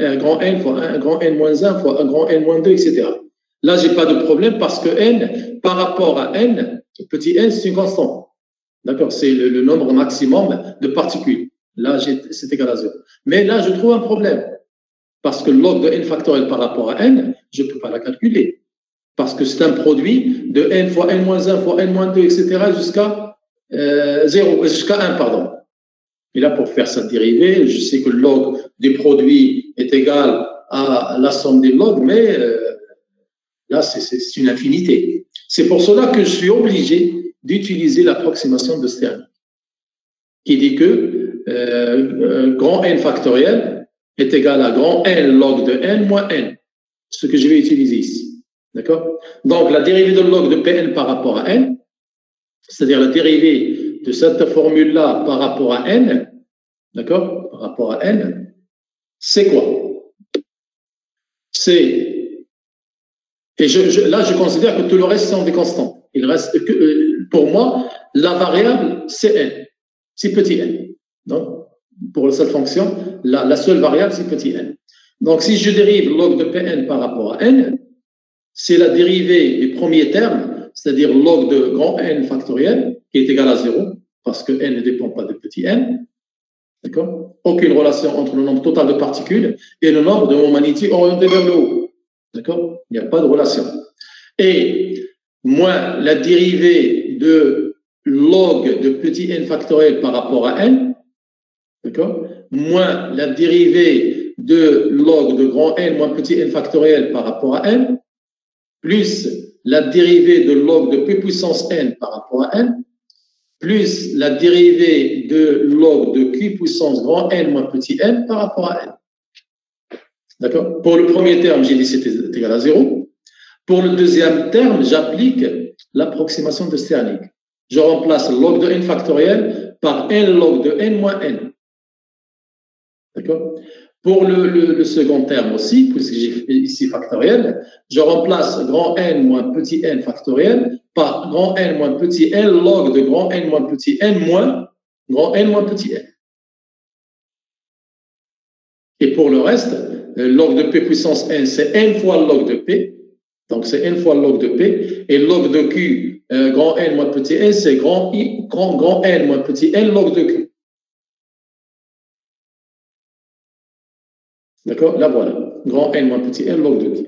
fois 1 grand n moins 1 fois 1 grand n moins 2, etc. Là, je n'ai pas de problème parce que n, par rapport à n, petit n, c'est une constante. D'accord? C'est le nombre maximum de particules. Là, c'est égal à 0. Mais là, je trouve un problème. Parce que le log de n factoriel par rapport à n, je ne peux pas la calculer. Parce que c'est un produit de n fois n moins 1 fois n moins 2, etc. jusqu'à 0 jusqu'à 1, pardon. Et là, pour faire cette dérivée, je sais que le log du produit est égal à la somme des logs, mais là, c'est une infinité. C'est pour cela que je suis obligé d'utiliser l'approximation de Stern, qui dit que grand N factoriel est égal à grand N log de N moins N, ce que je vais utiliser ici. D'accord? Donc, la dérivée de log de Pn par rapport à N, c'est-à-dire la dérivée de cette formule-là par rapport à N, d'accord? Par rapport à N, c'est quoi? C'est, et là, je considère que tout le reste sont des constants. Il reste que, pour moi, la variable, c'est N, c'est petit n. Donc, pour cette fonction, la seule variable, c'est petit n. Donc, si je dérive log de Pn par rapport à n, c'est la dérivée du premier terme, c'est-à-dire log de grand N factoriel, qui est égal à 0, parce que n ne dépend pas de petit n. D'accord? Aucune relation entre le nombre total de particules et le nombre de moments magnétiques orientés vers le haut. D'accord? Il n'y a pas de relation. Et moins la dérivée de log de petit n factoriel par rapport à n, d'accord? Moins la dérivée de log de grand N moins petit n factoriel par rapport à n, plus la dérivée de log de p puissance n par rapport à n, plus la dérivée de log de q puissance grand N moins petit n par rapport à n. D'accord? Pour le premier terme, j'ai dit c'était égal à 0. Pour le deuxième terme, j'applique l'approximation de Stirling. Je remplace log de n factoriel par n log de n moins n. D'accord? Pour le second terme aussi, puisque j'ai fait ici factoriel, je remplace grand N moins petit n factoriel par grand N moins petit n log de grand N moins petit n moins grand N moins petit n. Et pour le reste, log de p puissance n, c'est n fois log de p. Donc, c'est n fois log de p. Et log de q, grand N moins petit n, c'est grand N moins petit n log de q. D'accord? Là, voilà. Grand N moins petit n log de q.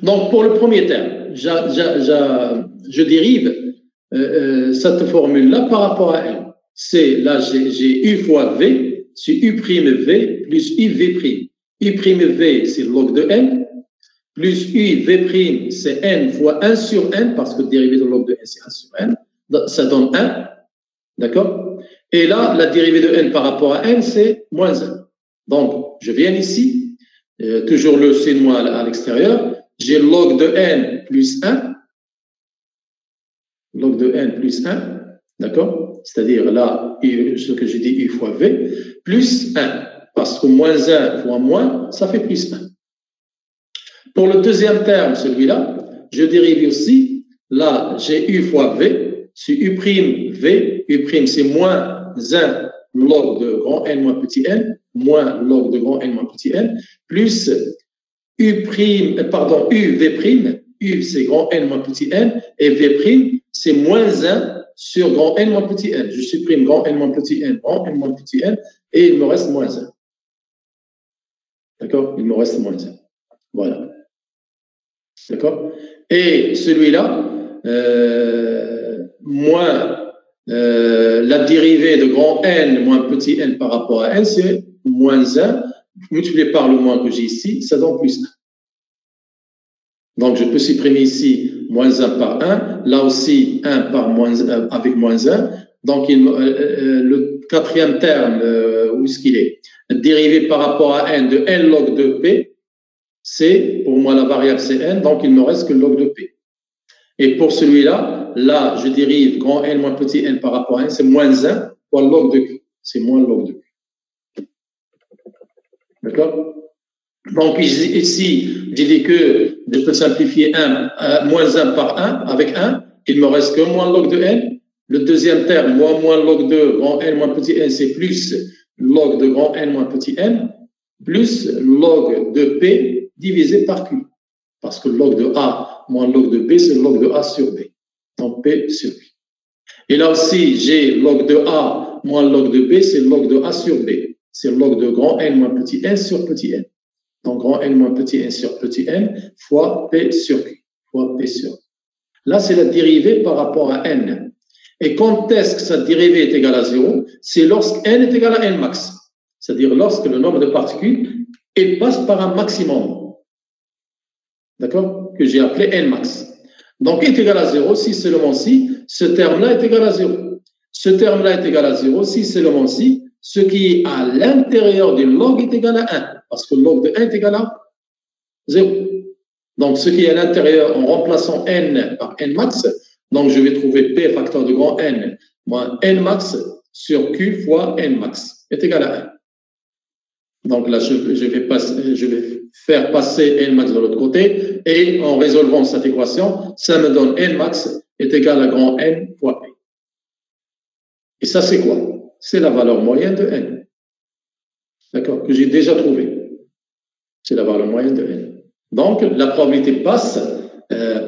Donc, pour le premier terme, je dérive cette formule-là par rapport à n. C'est, là, j'ai u fois v, c'est u' v plus u v'. U' v, c'est log de n, plus u v', c'est n fois 1 sur n, parce que le dérivé de log de n, c'est 1 sur n. Ça donne 1. D'accord? Et là, la dérivée de n par rapport à n, c'est moins 1. Donc, je viens ici, toujours le signe moi à l'extérieur, j'ai log de n plus 1, log de n plus 1, d'accord? C'est-à-dire là, ce que j'ai dit u fois v, plus 1, parce que moins 1 fois moins, ça fait plus 1. Pour le deuxième terme, celui-là, je dérive aussi, là, j'ai u fois v, c'est u' v, u' c'est moins 1 log de grand N moins petit n, moins log de grand N moins petit n, plus u' v', u c'est grand N moins petit n, et v' c'est moins 1 sur grand N moins petit n. Je supprime grand N moins petit n, grand N moins petit n, et il me reste moins 1. D'accord? Il me reste moins 1. Voilà. D'accord? Et celui-là, moins la dérivée de grand N moins petit n par rapport à n, c'est moins 1, multiplié par le moins que j'ai ici, ça donne plus 1. Donc, je peux supprimer ici moins 1 par 1, là aussi 1 par moins 1 avec moins 1. Donc, le quatrième terme, où est-ce qu'il est? Dérivé par rapport à n de n log de p, c'est, pour moi, la variable c'est n, donc il ne me reste que log de p. Et pour celui-là, là, je dérive grand N moins petit n par rapport à n, c'est moins 1 fois log de q. C'est moins log de q. D'accord? Donc, ici, j'ai dit que je peux simplifier moins 1 par 1 avec 1. Il me reste que moins log de n. Le deuxième terme, moins log de grand N moins petit n, c'est plus log de grand N moins petit n, plus log de p divisé par q. Parce que log de a moins log de b, c'est log de a sur b. Donc, p sur q. Et là aussi, j'ai log de a moins log de b, c'est log de a sur b. C'est log de grand N moins petit n sur petit n. Donc, grand N moins petit n sur petit n fois p sur q. Fois p sur q. Là, c'est la dérivée par rapport à n. Et quand est-ce que sa dérivée est égale à 0? C'est lorsque n est égal à n max. C'est-à-dire lorsque le nombre de particules passe par un maximum. D'accord? Que j'ai appelé n max. Donc, est égal à 0 si seulement si ce terme-là est égal à 0. Ce terme-là est égal à 0 si seulement si ce qui est à l'intérieur du log est égal à 1. Parce que le log de 1 est égal à 0. Donc, ce qui est à l'intérieur, en remplaçant n par n max, donc je vais trouver p facteur de grand n moins n max sur q fois n max est égal à 1. Donc là, je vais faire passer n max de l'autre côté et en résolvant cette équation, ça me donne n max est égal à grand n fois p. Et ça, c'est quoi? C'est la valeur moyenne de n. D'accord? Que j'ai déjà trouvé. C'est la valeur moyenne de n. Donc, la probabilité passe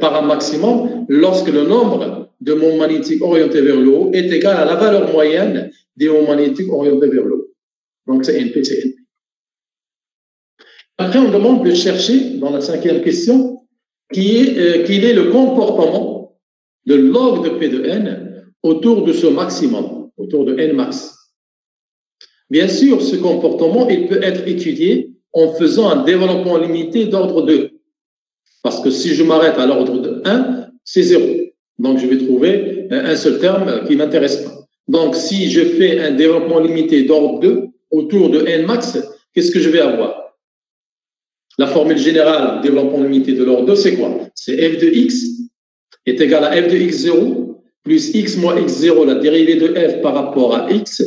par un maximum lorsque le nombre de monts magnétiques orientés vers le haut est égal à la valeur moyenne des monts magnétiques orientés vers le haut. Donc, c'est NP, c'est NP. Après, on demande de chercher, dans la 5e question, quel est le comportement de log de P de n autour de ce maximum, autour de n max. Bien sûr, ce comportement, il peut être étudié en faisant un développement limité d'ordre 2. Parce que si je m'arrête à l'ordre de 1, c'est 0. Donc, je vais trouver un seul terme qui ne m'intéresse pas. Donc, si je fais un développement limité d'ordre 2 autour de n max, qu'est-ce que je vais avoir? La formule générale du développement limité de l'ordre 2, c'est quoi? C'est f de x est égal à f de x0 plus x moins x0, la dérivée de f par rapport à x,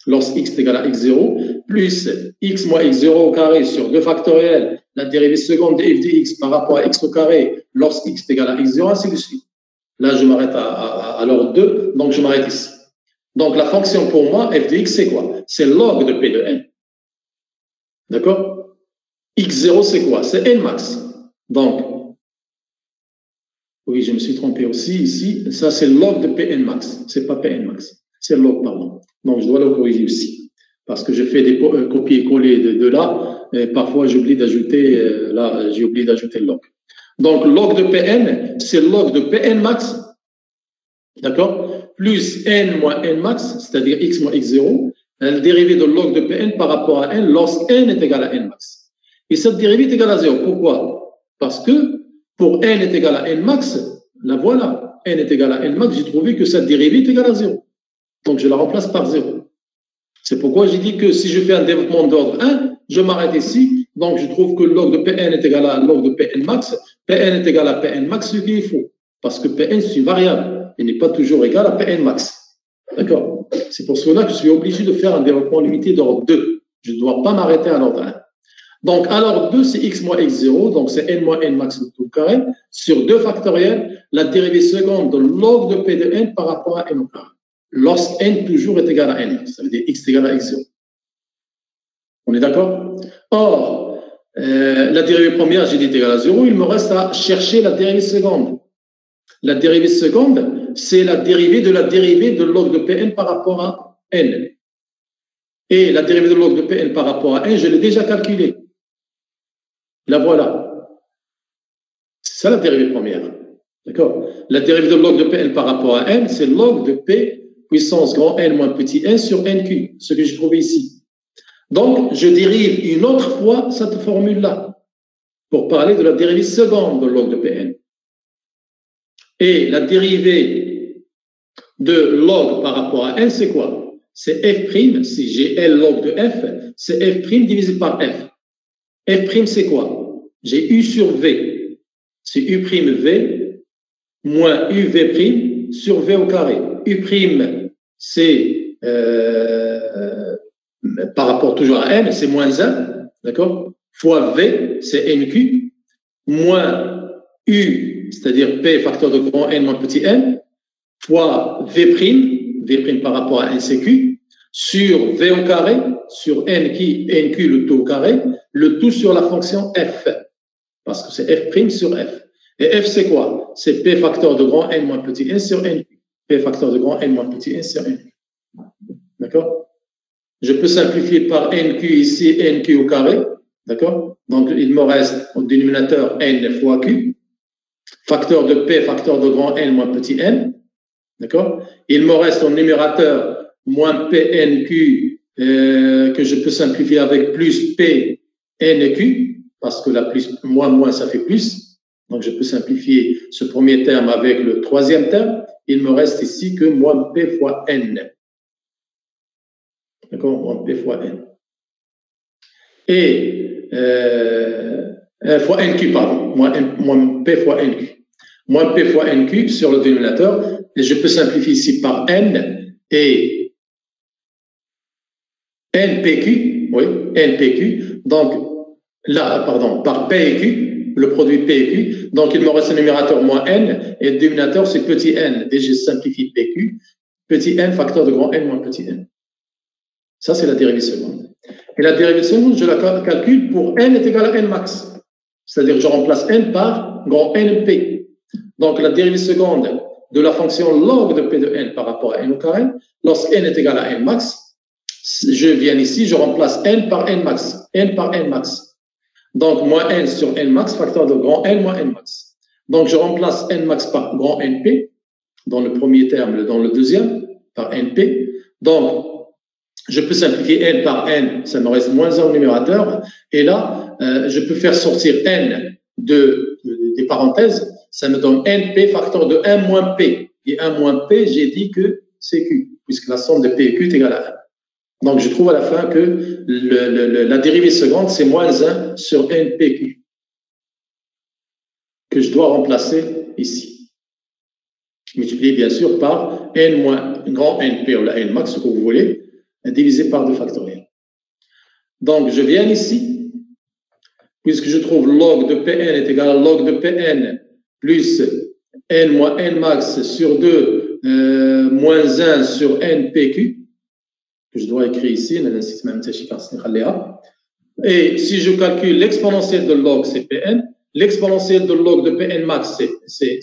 lorsque x est égal à x0, plus x moins x0 au carré sur 2 factoriels, la dérivée seconde de f de x par rapport à x au carré, lorsque x est égal à x0, ainsi de suite. Là, je m'arrête à l'ordre 2, donc je m'arrête ici. Donc, la fonction pour moi, f de x, c'est quoi? C'est log de p de n. D'accord? X0, c'est quoi? C'est n max. Donc, oui, je me suis trompé aussi ici. Ça, c'est log de Pn max. C'est pas Pn max. C'est log, pardon. Donc, je dois le corriger aussi. Parce que je fais des copier-coller de là. Et parfois, j'oublie d'ajouter, là, j'ai oublié d'ajouter le log. Donc, log de Pn, c'est log de Pn max. D'accord? Plus n moins n max, c'est-à-dire x moins x0. La dérivée de log de Pn par rapport à n lorsque n est égal à n max. Et cette dérivée est égale à 0. Pourquoi? Parce que pour n est égal à n max, la voilà, n est égal à n max, j'ai trouvé que cette dérivée est égale à 0. Donc je la remplace par 0. C'est pourquoi j'ai dit que si je fais un développement d'ordre 1, je m'arrête ici, donc je trouve que log de Pn est égal à log de Pn max, Pn est égal à Pn max, ce qui est faux. Parce que Pn, c'est une variable, il n'est pas toujours égal à Pn max. D'accord? C'est pour cela que je suis obligé de faire un développement limité d'ordre 2. Je ne dois pas m'arrêter à l'ordre 1. Donc, à l'ordre 2, c'est x moins x0, donc c'est n moins n max de tout carré, sur 2 factoriels, la dérivée seconde de log de p de n par rapport à n au carré. Lorsque n toujours est égal à n, ça veut dire x est égal à x0. On est d'accord? Or, la dérivée première, j'ai dit est égale à 0, il me reste à chercher la dérivée seconde. La dérivée seconde, c'est la dérivée de log de Pn par rapport à n. Et la dérivée de log de Pn par rapport à n, je l'ai déjà calculée. La voilà. C'est ça la dérivée première. D'accord? La dérivée de log de Pn par rapport à n, c'est log de P puissance grand N moins petit n sur nq, ce que j'ai trouvé ici. Donc, je dérive une autre fois cette formule-là pour parler de la dérivée seconde de log de Pn. Et la dérivée de log par rapport à n, c'est quoi? C'est f', si j'ai L log de f, c'est f' divisé par f. F', c'est quoi? J'ai U sur V. C'est U'V moins UV' sur V au carré. U', c'est par rapport toujours à N, c'est moins 1, d'accord? Fois V, c'est NQ, moins U, c'est-à-dire P facteur de grand N moins petit n, fois V' par rapport à NCQ, sur V au carré, sur NQ le tout au carré, le tout sur la fonction f, parce que c'est f' sur f. Et f, c'est quoi? C'est p facteur de grand n moins petit n sur nq. P facteur de grand n moins petit n sur nq. D'accord? Je peux simplifier par nq ici, nq au carré. D'accord? Donc, il me reste au dénominateur n fois q. Facteur de p, facteur de grand n moins petit n. D'accord? Il me reste en numérateur moins PNQ que je peux simplifier avec plus PNQ, parce que la plus, moins, ça fait plus. Donc, je peux simplifier ce premier terme avec le troisième terme. Il me reste ici que moins P fois N. D'accord? Moins P fois N. Et fois NQ, pardon. Moins P fois NQ. Moins P fois NQ sur le dénominateur. Et je peux simplifier ici par N et NPQ. Oui, NPQ. Donc, là, pardon, par PQ. Le produit PQ, donc il me reste un numérateur moins n, et le dénominateur c'est petit n, et je simplifie PQ, petit n facteur de grand N moins petit n. Ça c'est la dérivée seconde. Et la dérivée seconde, je la calcule pour n est égal à n max, c'est-à-dire que je remplace n par grand NP. Donc la dérivée seconde de la fonction log de P de n par rapport à n au carré, lorsque n est égal à n max, je viens ici, je remplace n par n max, n par n max. Donc, moins n sur n max, facteur de grand N moins n max. Donc, je remplace n max par grand NP, dans le premier terme, dans le deuxième, par NP. Donc, je peux simplifier n par n, ça me reste moins 1 au numérateur. Et là, je peux faire sortir n des parenthèses, ça me donne np facteur de 1 moins p. Et 1 moins p, j'ai dit que c'est q, puisque la somme de p et q est égale à 1. Donc, je trouve à la fin que la dérivée seconde, c'est moins 1 sur NPQ, que je dois remplacer ici. Multiplié, bien sûr, par N moins grand NP, ou la N max, ce que vous voulez, divisé par 2 factoriel. Donc, je viens ici, puisque je trouve log de Pn est égal à log de Pn plus N moins N max sur 2 moins 1 sur NPQ, que je dois écrire ici, et si je calcule l'exponentielle de log, c'est Pn, l'exponentielle de log de Pn max, c'est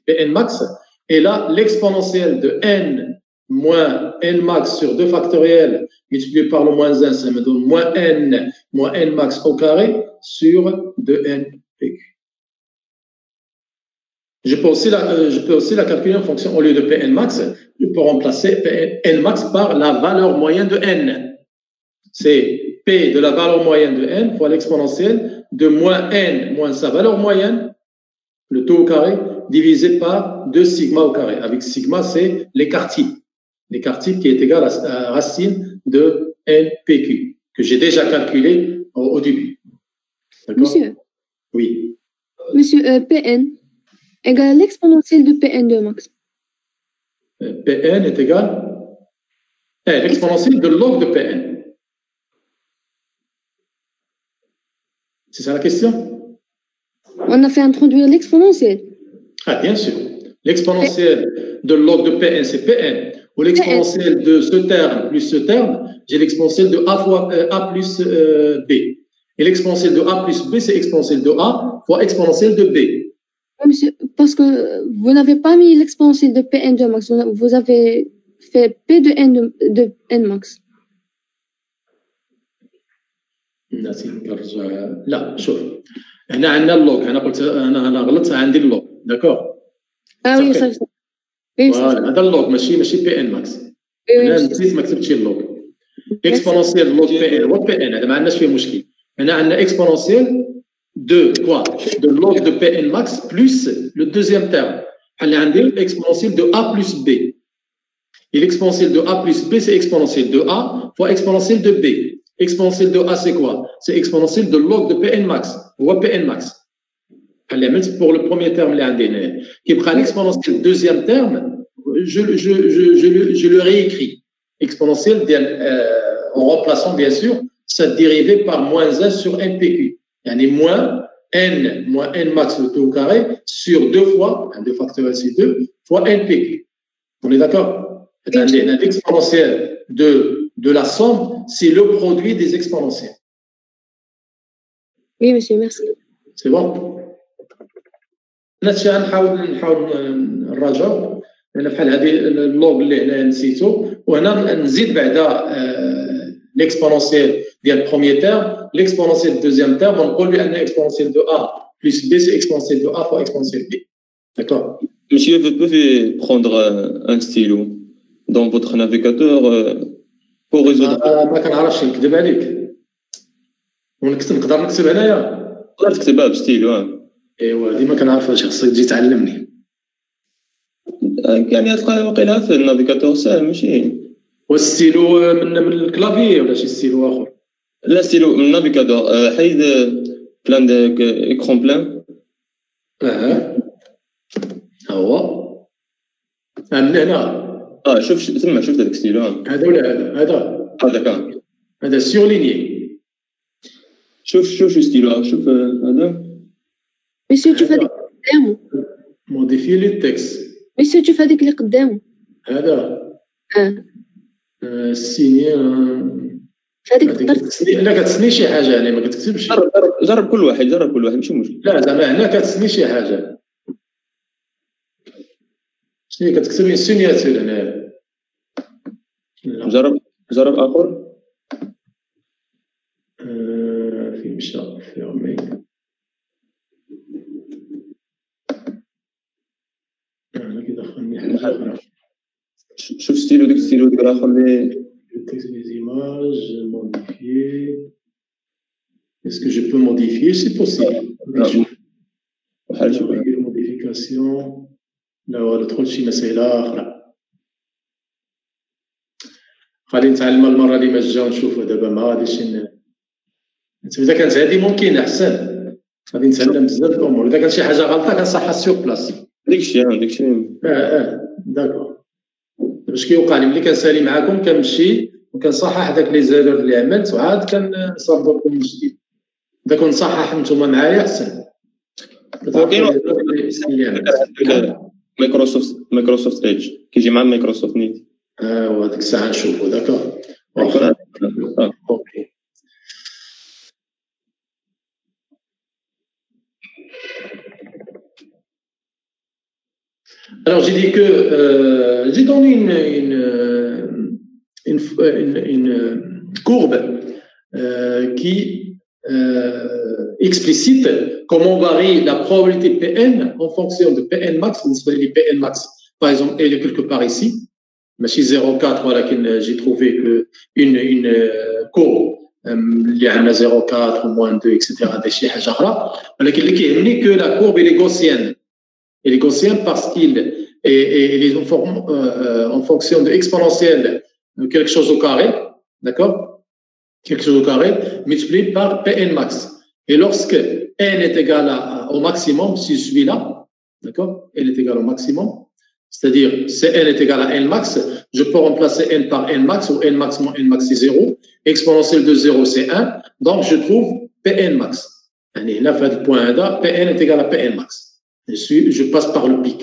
Pn max, et là, l'exponentielle de n moins n max sur 2 factoriels multiplié par le moins 1, ça me donne moins n max au carré sur 2n pq. Je peux aussi la calculer en fonction, au lieu de Pn max, je peux remplacer Pn max par la valeur moyenne de n. C'est P de la valeur moyenne de n fois l'exponentielle de moins n moins sa valeur moyenne, le taux au carré, divisé par 2 sigma au carré. Avec sigma, c'est l'écart type. L'écart type qui est égal à racine de npq, que j'ai déjà calculé au début. Monsieur. Oui. Monsieur, Pn égale à l'exponentielle de Pn2 max. Pn est égal à l'exponentielle de log de Pn. C'est ça la question? On a fait introduire l'exponentielle. Ah, bien sûr. L'exponentielle de log de Pn, c'est Pn. Ou l'exponentielle de ce terme plus ce terme, j'ai l'exponentielle de A fois A plus B. Et l'exponentielle de A plus B, c'est exponentielle de A fois exponentielle de B. Monsieur, parce que vous n'avez pas mis l'exponentielle de Pn2 max, vous avez fait P de N max. لا شوف هنا عندنا اللوج انا قلت انا غلطت عندي اللوج داكور وي صافي هذا اللوج ماشي بي ان ماكس انا نسيت ما كتبتش اللوج اكسبونونسيال لوج بي ان هو بي ان هذا ما عندناش فيه مشكل هنا عندنا اكسبونونسيال دو كوا دو لوج دو بي ان ماكس بلس لو دوزيام تيرم بحال عندي الاكسبونونسيال دو ا بلس بي et l'exponentielle de a plus b c'est exponentielle de a fois exponentielle de b. Exponentielle de A, c'est quoi? C'est exponentielle de log de Pn max. Ou Pn max. Pour le premier terme, qui prend l'exponentielle deuxième terme, je le réécris. Exponentielle en remplaçant, bien sûr, cette dérivée par moins 1 sur npq. Il y en a moins n max le taux au carré sur 2 fois, 2 factoriel c'est 2, fois npq. On est d'accord? L'exponentielle de la somme, c'est le produit des exponentielles. Oui, monsieur, merci. C'est bon. نحاول نراجعوا لان بحال هذه اللوغ اللي هنا نسيتو وهنا نزيد بعدا l'exponentielle ديال البروميير تيرم l'exponentielle du deuxième terme ونقول بان exponentielle de a plus b c'est exponentielle de a fois exponentielle b. D'accord. Monsieur, vous pouvez prendre un stylo dans votre navigateur pour résoudre. ما كنعرفش نكذب عليك نقدر نكتب هنايا. تقدر تكتبها بستيلو. ايوا ديما كنعرفهاش خصك تجي تعلمني. يعني تلقاها واقيلا في النافيغاتور ساهل ماشي. والستيلو من الكلافي ولا شي ستيلو اخر؟ لا ستيلو من النافيغاتور حيد بلان داك ايكرون بلان. ها هو من هنا. شوف ثم شوف داك ستيلو هذا ولا هذا؟ هذاك هذا سيغليني. شوف ستيلو شوف هذا. ميسيو شوف هذيك قدامه. موديفي لي التكست. ميسيو شوف هذيك اللي قدامه. هذا سيني هذيك تقدر لا كتسني شي حاجه يعني ما كتكتبش. جرب كل واحد ماشي مشكل. لا زعما هنا كتسني شي حاجه. شنو كتكتب سينياتور هنا. جرب اخر. فين مشى فيرمي. انا كي دخلني حاجه. شوف ستيلو ديك الاخر اللي texte des images, modifier. Est-ce que je peux modifier? C'est possible. Modification. Là, on va تدخل شي مسألة أخرى. خلينا نتعلم المرة اللي ما جا ونشوفوا دابا ما غاديش إذا كانت هذه ممكن أحسن. غادي نتعلم بزاف الأمور. إذا كان شي حاجة غلطة كنصحها سيغ بلاص. داكشي. داكور. باش كيوقع لي ملي كنسالي معاكم كنمشي وكنصحح داك لي زيرور اللي عملت وعاد كنصاوب لكم من جديد. إذا كنت صحح نتوما معايا أحسن. مايكروسوفت ايدج كيجي مع مايكروسوفت نيت. وهذيك الساعة نشوفو داكور. اوكي. Alors j'ai dit que j'ai donné une courbe qui explicite comment varie la probabilité Pn en fonction de Pn max. Les Pn max, par exemple, elle est quelque part ici. ماشي 0,4 ولكن j'ai trouvé que une courbe اللي عندنا 0,4 ou moins 2 etc. هذا شي حاجة أخرى. ولكن اللي كيهمني que la courbe est gaussienne. Elle est gaussienne parce qu'il est en fonction de exponentielle de quelque chose au carré, d'accord? Quelque chose au carré multiplié par Pn max. Et lorsque n est égal au maximum, si celui-là, d'accord? N est égal au maximum, c'est-à-dire si n est égal à n max, je peux remplacer n par n max ou n max moins n max c'est 0, exponentielle de 0 c'est 1, donc je trouve Pn max. Là, fait le point là, Pn est égal à Pn max. Je passe par le pic.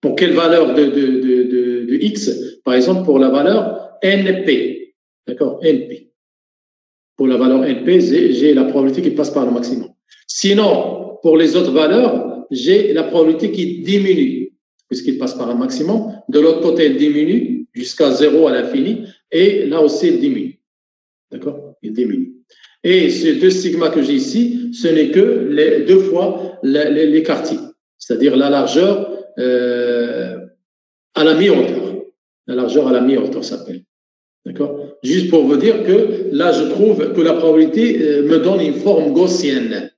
Pour quelle valeur de x? Par exemple, pour la valeur np, d'accord? Np. Pour la valeur np, j'ai la probabilité qui passe par le maximum. Sinon, pour les autres valeurs, j'ai la probabilité qui diminue, puisqu'il passe par un maximum. De l'autre côté, elle diminue jusqu'à 0 à l'infini, et là aussi, elle diminue. D'accord? Il diminue. Et ces deux sigma que j'ai ici, ce n'est que deux fois l'écartie, c'est-à-dire la largeur à la mi-hauteur. La largeur à la mi-hauteur s'appelle. D'accord? Juste pour vous dire que là, je trouve que la probabilité me donne une forme gaussienne.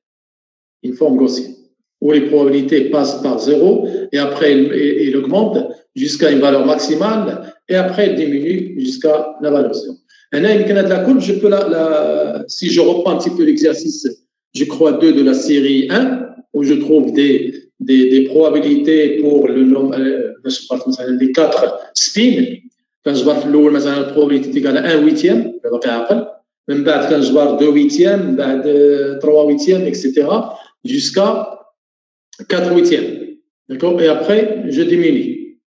Une forme gaussienne. Où les probabilités passent par 0 et après elle augmente jusqu'à une valeur maximale et après elle diminue jusqu'à la valeur 0. Maintenant, la courbe, je peux si je reprends un petit peu l'exercice, je crois 2 de la série 1, où je trouve des probabilités pour le nombre, les 4 spins. Quand je vois la probabilité égale à 1 huitième, même quand je vois 2 huitièmes, 3 huitièmes, etc., jusqu'à 4 huitièmes. D'accord? Et après, je diminue.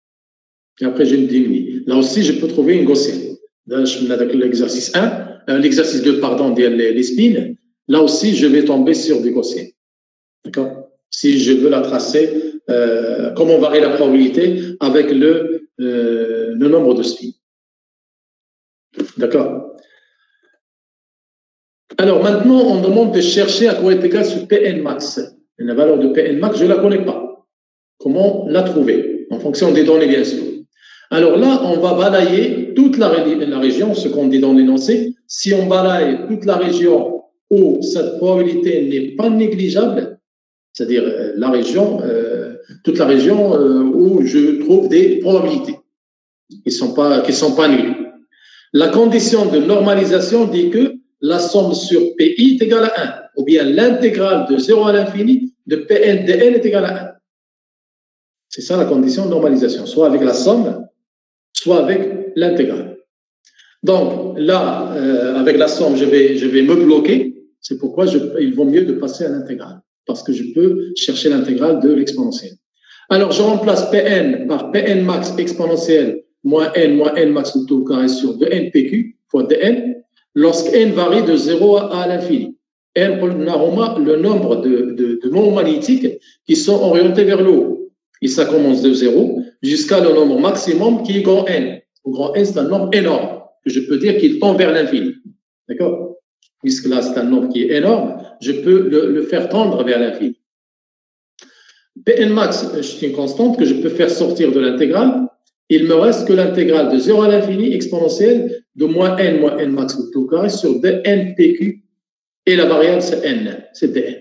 Là aussi, je peux trouver une gaussienne. Là, je mets avec l'exercice 1, l'exercice 2, pardon, les spins. Là aussi, je vais tomber sur des gaussiennes. D'accord? Si je veux la tracer, comment varie la probabilité avec le nombre de spins. D'accord? Alors maintenant, on demande de chercher à quoi est égal ce Pn max. La valeur de Pn max, je ne la connais pas. Comment la trouver? en fonction des données, bien sûr. Alors là, on va balayer toute la région, ce qu'on dit dans l'énoncé. Si on balaye toute la région où cette probabilité n'est pas négligeable, c'est-à-dire la région, toute la région où je trouve des probabilités qui sont pas nulles. La condition de normalisation dit que la somme sur PI est égale à 1, ou bien l'intégrale de 0 à l'infini de Pn dn est égale à 1. C'est ça la condition de normalisation, soit avec la somme, soit avec l'intégrale. Donc là, avec la somme, je vais me bloquer. C'est pourquoi il vaut mieux de passer à l'intégrale, parce que je peux chercher l'intégrale de l'exponentielle. Alors, je remplace Pn par Pn max exponentielle moins n max tout au carré sur 2npq fois dn, lorsque n varie de 0 à l'infini. N, le nombre de moments magnétiques qui sont orientés vers le haut. Et ça commence de 0 jusqu'à le nombre maximum qui est grand N. Le grand N, c'est un nombre énorme, que je peux dire qu'il tend vers l'infini. D'accord? Puisque là, c'est un nombre qui est énorme, je peux le faire tendre vers l'infini. Pn max, c'est une constante que je peux faire sortir de l'intégrale. Il me reste que l'intégrale de 0 à l'infini exponentielle de moins n max tout au carré sur dnpq. Et la variable, c'est n, c'est dn.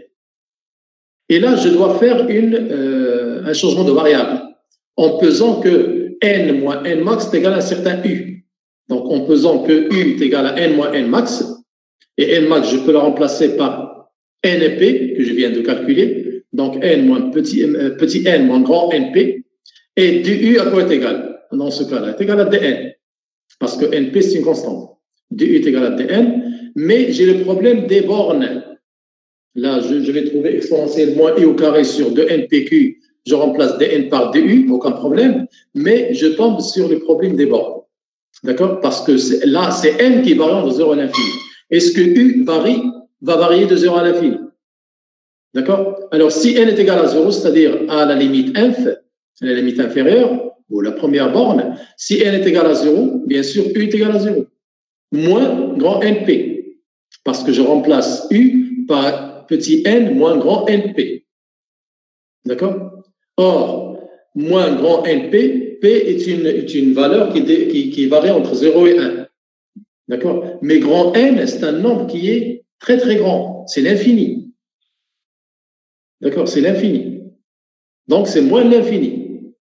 Et là, je dois faire un changement de variable en pesant que n moins n max est égal à un certain u. Donc, en pesant que u est égal à n moins n max, et n max, je peux la remplacer par np, que je viens de calculer, donc n moins petit n moins grand np, et du à quoi est égal? Dans ce cas-là, est égal à dn, parce que np, c'est une constante. Du est égal à dn, mais j'ai le problème des bornes. Là, je vais trouver exponentielle moins i au carré sur 2npq. Je remplace dn par du, aucun problème, mais je tombe sur le problème des bornes. D'accord? Parce que là, c'est n qui varie de 0 à l'infini. Est-ce que u va varier de 0 à l'infini? D'accord? Alors, si n est égal à 0, c'est-à-dire à la limite inf, la limite inférieure, ou la première borne, si n est égal à 0, bien sûr, u est égal à 0. Moins grand np, parce que je remplace u par petit n moins grand np. D'accord? Or, moins grand np, p est une valeur qui varie entre 0 et 1. D'accord? Mais grand n, c'est un nombre qui est très très grand. C'est l'infini. D'accord? C'est l'infini. Donc, c'est moins l'infini.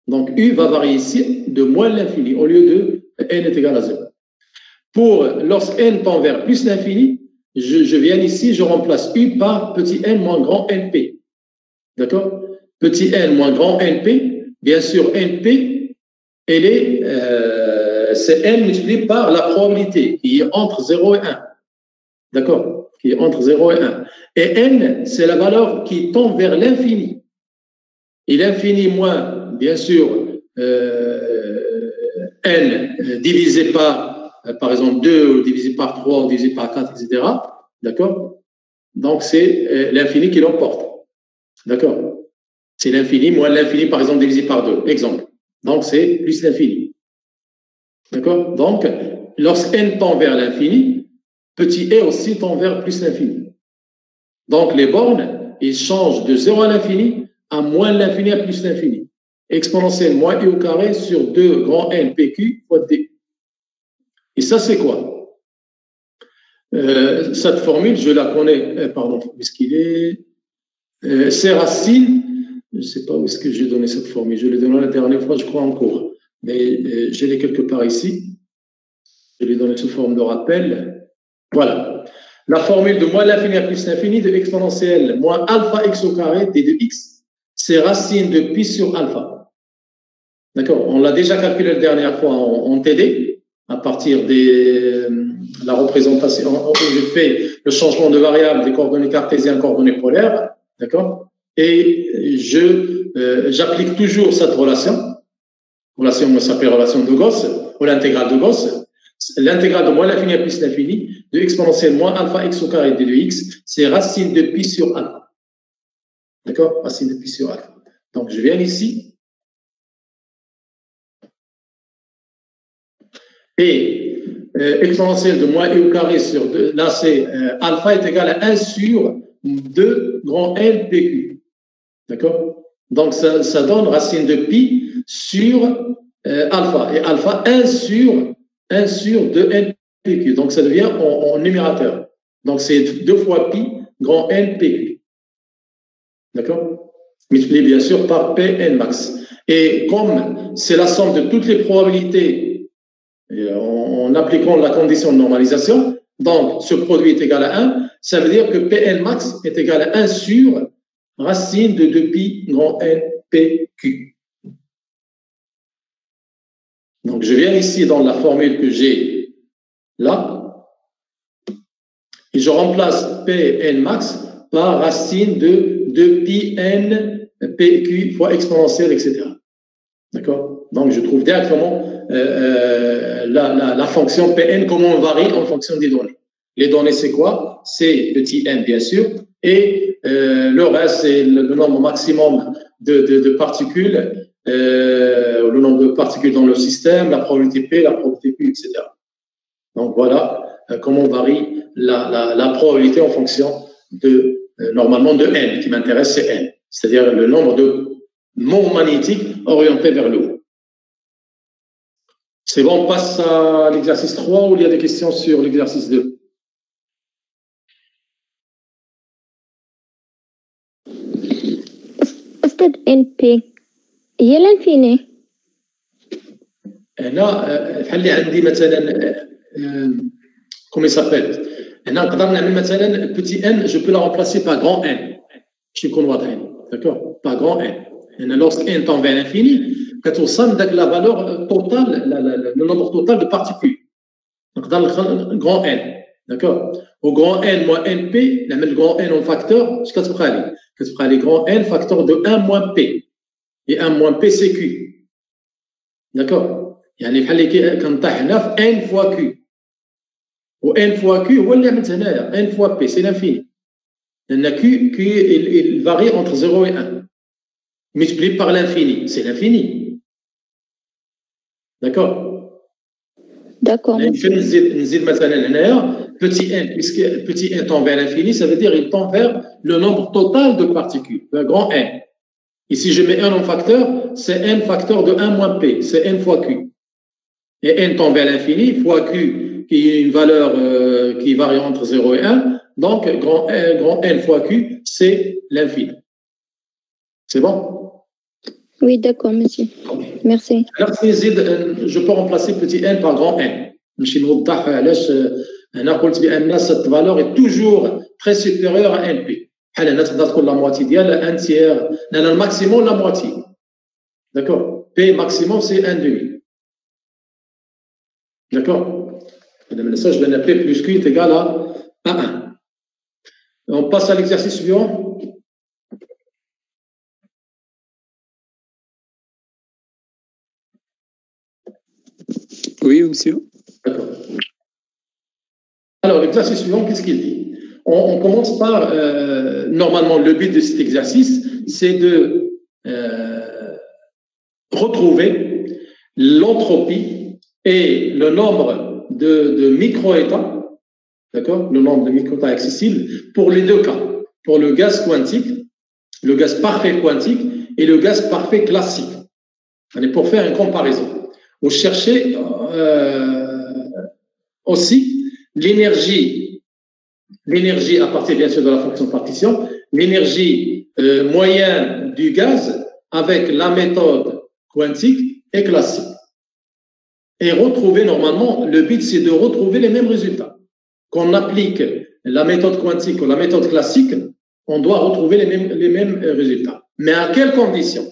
Donc, u va varier ici de moins l'infini au lieu de n est égal à 0. Lorsque n tend vers plus l'infini, je viens ici, je remplace u par petit n moins grand np. D'accord? Petit n moins grand np, bien sûr, np, c'est n multiplié par la probabilité qui est entre 0 et 1. D'accord? Qui est entre 0 et 1. Et n, c'est la valeur qui tend vers l'infini. Et l'infini moins, bien sûr, n divisé par exemple 2, ou divisé par 3, ou divisé par 4, etc. D'accord? Donc, c'est l'infini qui l'emporte. D'accord? C'est l'infini moins l'infini, par exemple, divisé par 2. Exemple. Donc, c'est plus l'infini. D'accord? Donc, lorsque n tend vers l'infini, petit e aussi tend vers plus l'infini. Donc, les bornes, ils changent de 0 à l'infini à moins l'infini à plus l'infini. Exponentielle moins i au carré sur 2 grand n pq fois d. Et ça, c'est quoi? Cette formule, je la connais, pardon, où est-ce qu'il est? C'est racine, je ne sais pas où est-ce que j'ai donné cette formule, je l'ai donnée la dernière fois, je crois, en cours, mais je l'ai quelque part ici, je l'ai donnée sous forme de rappel. Voilà. La formule de moins l'infini à plus l'infini de exponentielle moins alpha x au carré d de x, c'est racine de pi sur alpha. D'accord? On l'a déjà calculé la dernière fois en TD. À partir de la représentation, où je fais le changement de variable des coordonnées cartésiennes, coordonnées polaires, d'accord? Et j'applique toujours cette relation s'appelle relation de Gauss, ou l'intégrale de Gauss, l'intégrale de moins l'infini à plus l'infini, de exponentielle moins alpha x au carré d de x, c'est racine de pi sur alpha. D'accord? Racine de pi sur alpha. Donc, je viens ici, et exponentielle de moins i au carré sur 2, là c'est alpha est égal à 1 sur 2 grand N PQ. D'accord? Donc ça donne racine de pi sur alpha. Et alpha 1 sur 2npq. Donc, ça devient en numérateur. Donc, c'est 2 fois pi grand npq. D'accord? Multiplié bien sûr par Pn max. Et comme c'est la somme de toutes les probabilités en appliquant la condition de normalisation, donc ce produit est égal à 1, ça veut dire que Pn max est égal à 1 sur racine de 2pi grand npq. Donc je viens ici dans la formule que j'ai là, et je remplace Pn max par racine de 2pi n pq fois exponentielle, etc. D'accord? Donc, je trouve directement la fonction Pn, comment on varie en fonction des données. Les données, c'est quoi? C'est petit n, bien sûr, et le reste, c'est le nombre maximum de particules, le nombre de particules dans le système, la probabilité P, la probabilité Q, etc. Donc, voilà comment on varie la probabilité en fonction de, normalement, de n. Qui m'intéresse, c'est n, c'est-à-dire le nombre de monts magnétiques orientés vers le haut. C'est bon, on passe à l'exercice 3 ou il y a des questions sur l'exercice 2? أستاذ NP هي l'infini. هنا خلي عندي مثلا comment il s'appelle. هنا نقدر نعمل مثلا petit n, je peux la remplacer par grand n. Je يكون واضحين. D'accord? Par grand n. Lorsque n tend vers l'infini, quand on somme la valeur totale, le nombre total de particules. Donc, dans le grand N. D'accord? Au grand N moins NP, on met le grand N en facteur, qu'est-ce que tu feras les grand N facteur de 1 moins P. Et 1 moins P, c'est Q. D'accord? يعني بحال كنطيح في N fois Q. و N fois Q هو اللي عملت هنايا N fois P, c'est l'infini. لأن Q il varie entre 0 et 1. Multiplié par l'infini, c'est l'infini. D'accord? D'accord. Petit n, puisque petit n tend vers l'infini, ça veut dire qu'il tend vers le nombre total de particules, le grand n. Ici, je mets 1 en facteur, c'est n facteur de 1 moins p, c'est n fois q. Et n tend vers l'infini, fois q, qui est une valeur qui varie entre 0 et 1, donc grand n fois q, c'est l'infini. C'est bon? Oui, d'accord, monsieur. Merci. Alors, je peux remplacer petit n par grand n. Je نوضح علاش هنا قلت بان cette valeur est toujours très supérieure à np. بحال هنا تقدر تكون la moitié ديال 1 tiers, le maximum la moitié. D'accord? P maximum c'est 1 demi. D'accord? Ça, je vais l'appeler plus q est égal à 1. On passe à l'exercice suivant. Oui, monsieur. D'accord. Alors, l'exercice suivant, qu'est-ce qu'il dit? On commence par, normalement, le but de cet exercice, c'est de retrouver l'entropie et le nombre de micro-états, d'accord? Le nombre de micro-états accessibles pour les deux cas, pour le gaz quantique, le gaz parfait quantique et le gaz parfait classique. Et pour faire une comparaison. Vous cherchez aussi l'énergie à partir bien sûr de la fonction de partition, l'énergie moyenne du gaz avec la méthode quantique et classique. Et retrouver normalement, le but c'est de retrouver les mêmes résultats. Qu'on applique la méthode quantique ou la méthode classique, on doit retrouver les mêmes résultats. Mais à quelles conditions?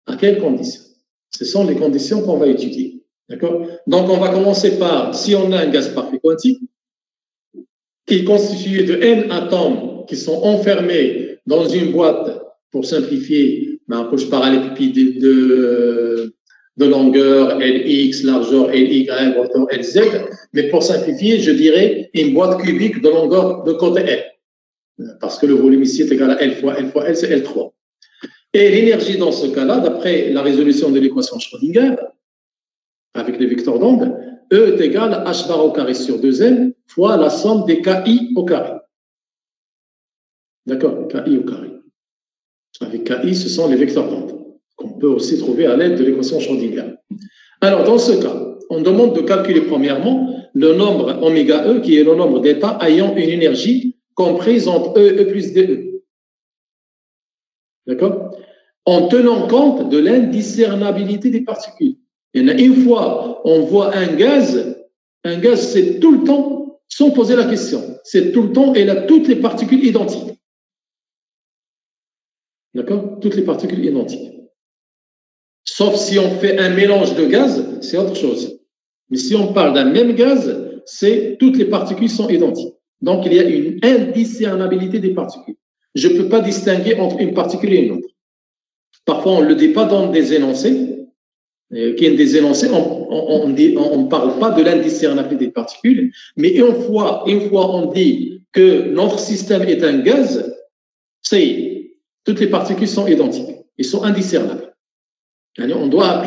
À quelles conditions? Ce sont les conditions qu'on va étudier. D'accord? Donc, on va commencer par, si on a un gaz parfait quantique, qui est constitué de n atomes qui sont enfermés dans une boîte, pour simplifier, je parallélépipède de longueur Lx, largeur Ly, hauteur Lz, mais pour simplifier, je dirais une boîte cubique de longueur de côté L, parce que le volume ici est égal à L fois L, c'est L3. Et l'énergie dans ce cas-là, d'après la résolution de l'équation Schrödinger, avec les vecteurs d'onde, E est égal à h bar au carré sur 2n fois la somme des KI au carré. D'accord? KI au carré. Avec KI, ce sont les vecteurs d'onde qu'on peut aussi trouver à l'aide de l'équation Schrödinger. Alors, dans ce cas, on demande de calculer premièrement le nombre oméga E, qui est le nombre d'états ayant une énergie comprise entre E et E plus DE. D'accord? En tenant compte de l'indiscernabilité des particules. Et une fois on voit un gaz, c'est tout le temps, sans poser la question, c'est tout le temps, elle a toutes les particules identiques. D'accord? Toutes les particules identiques. Sauf si on fait un mélange de gaz, c'est autre chose. Mais si on parle d'un même gaz, c'est toutes les particules sont identiques. Donc, il y a une indiscernabilité des particules. Je ne peux pas distinguer entre une particule et une autre. Parfois, on ne le dit pas dans des énoncés. Qui est des énoncés, on ne parle pas de l'indiscernabilité des particules, mais une fois on dit que notre système est un gaz, c'est toutes les particules sont identiques, ils sont indiscernables. On doit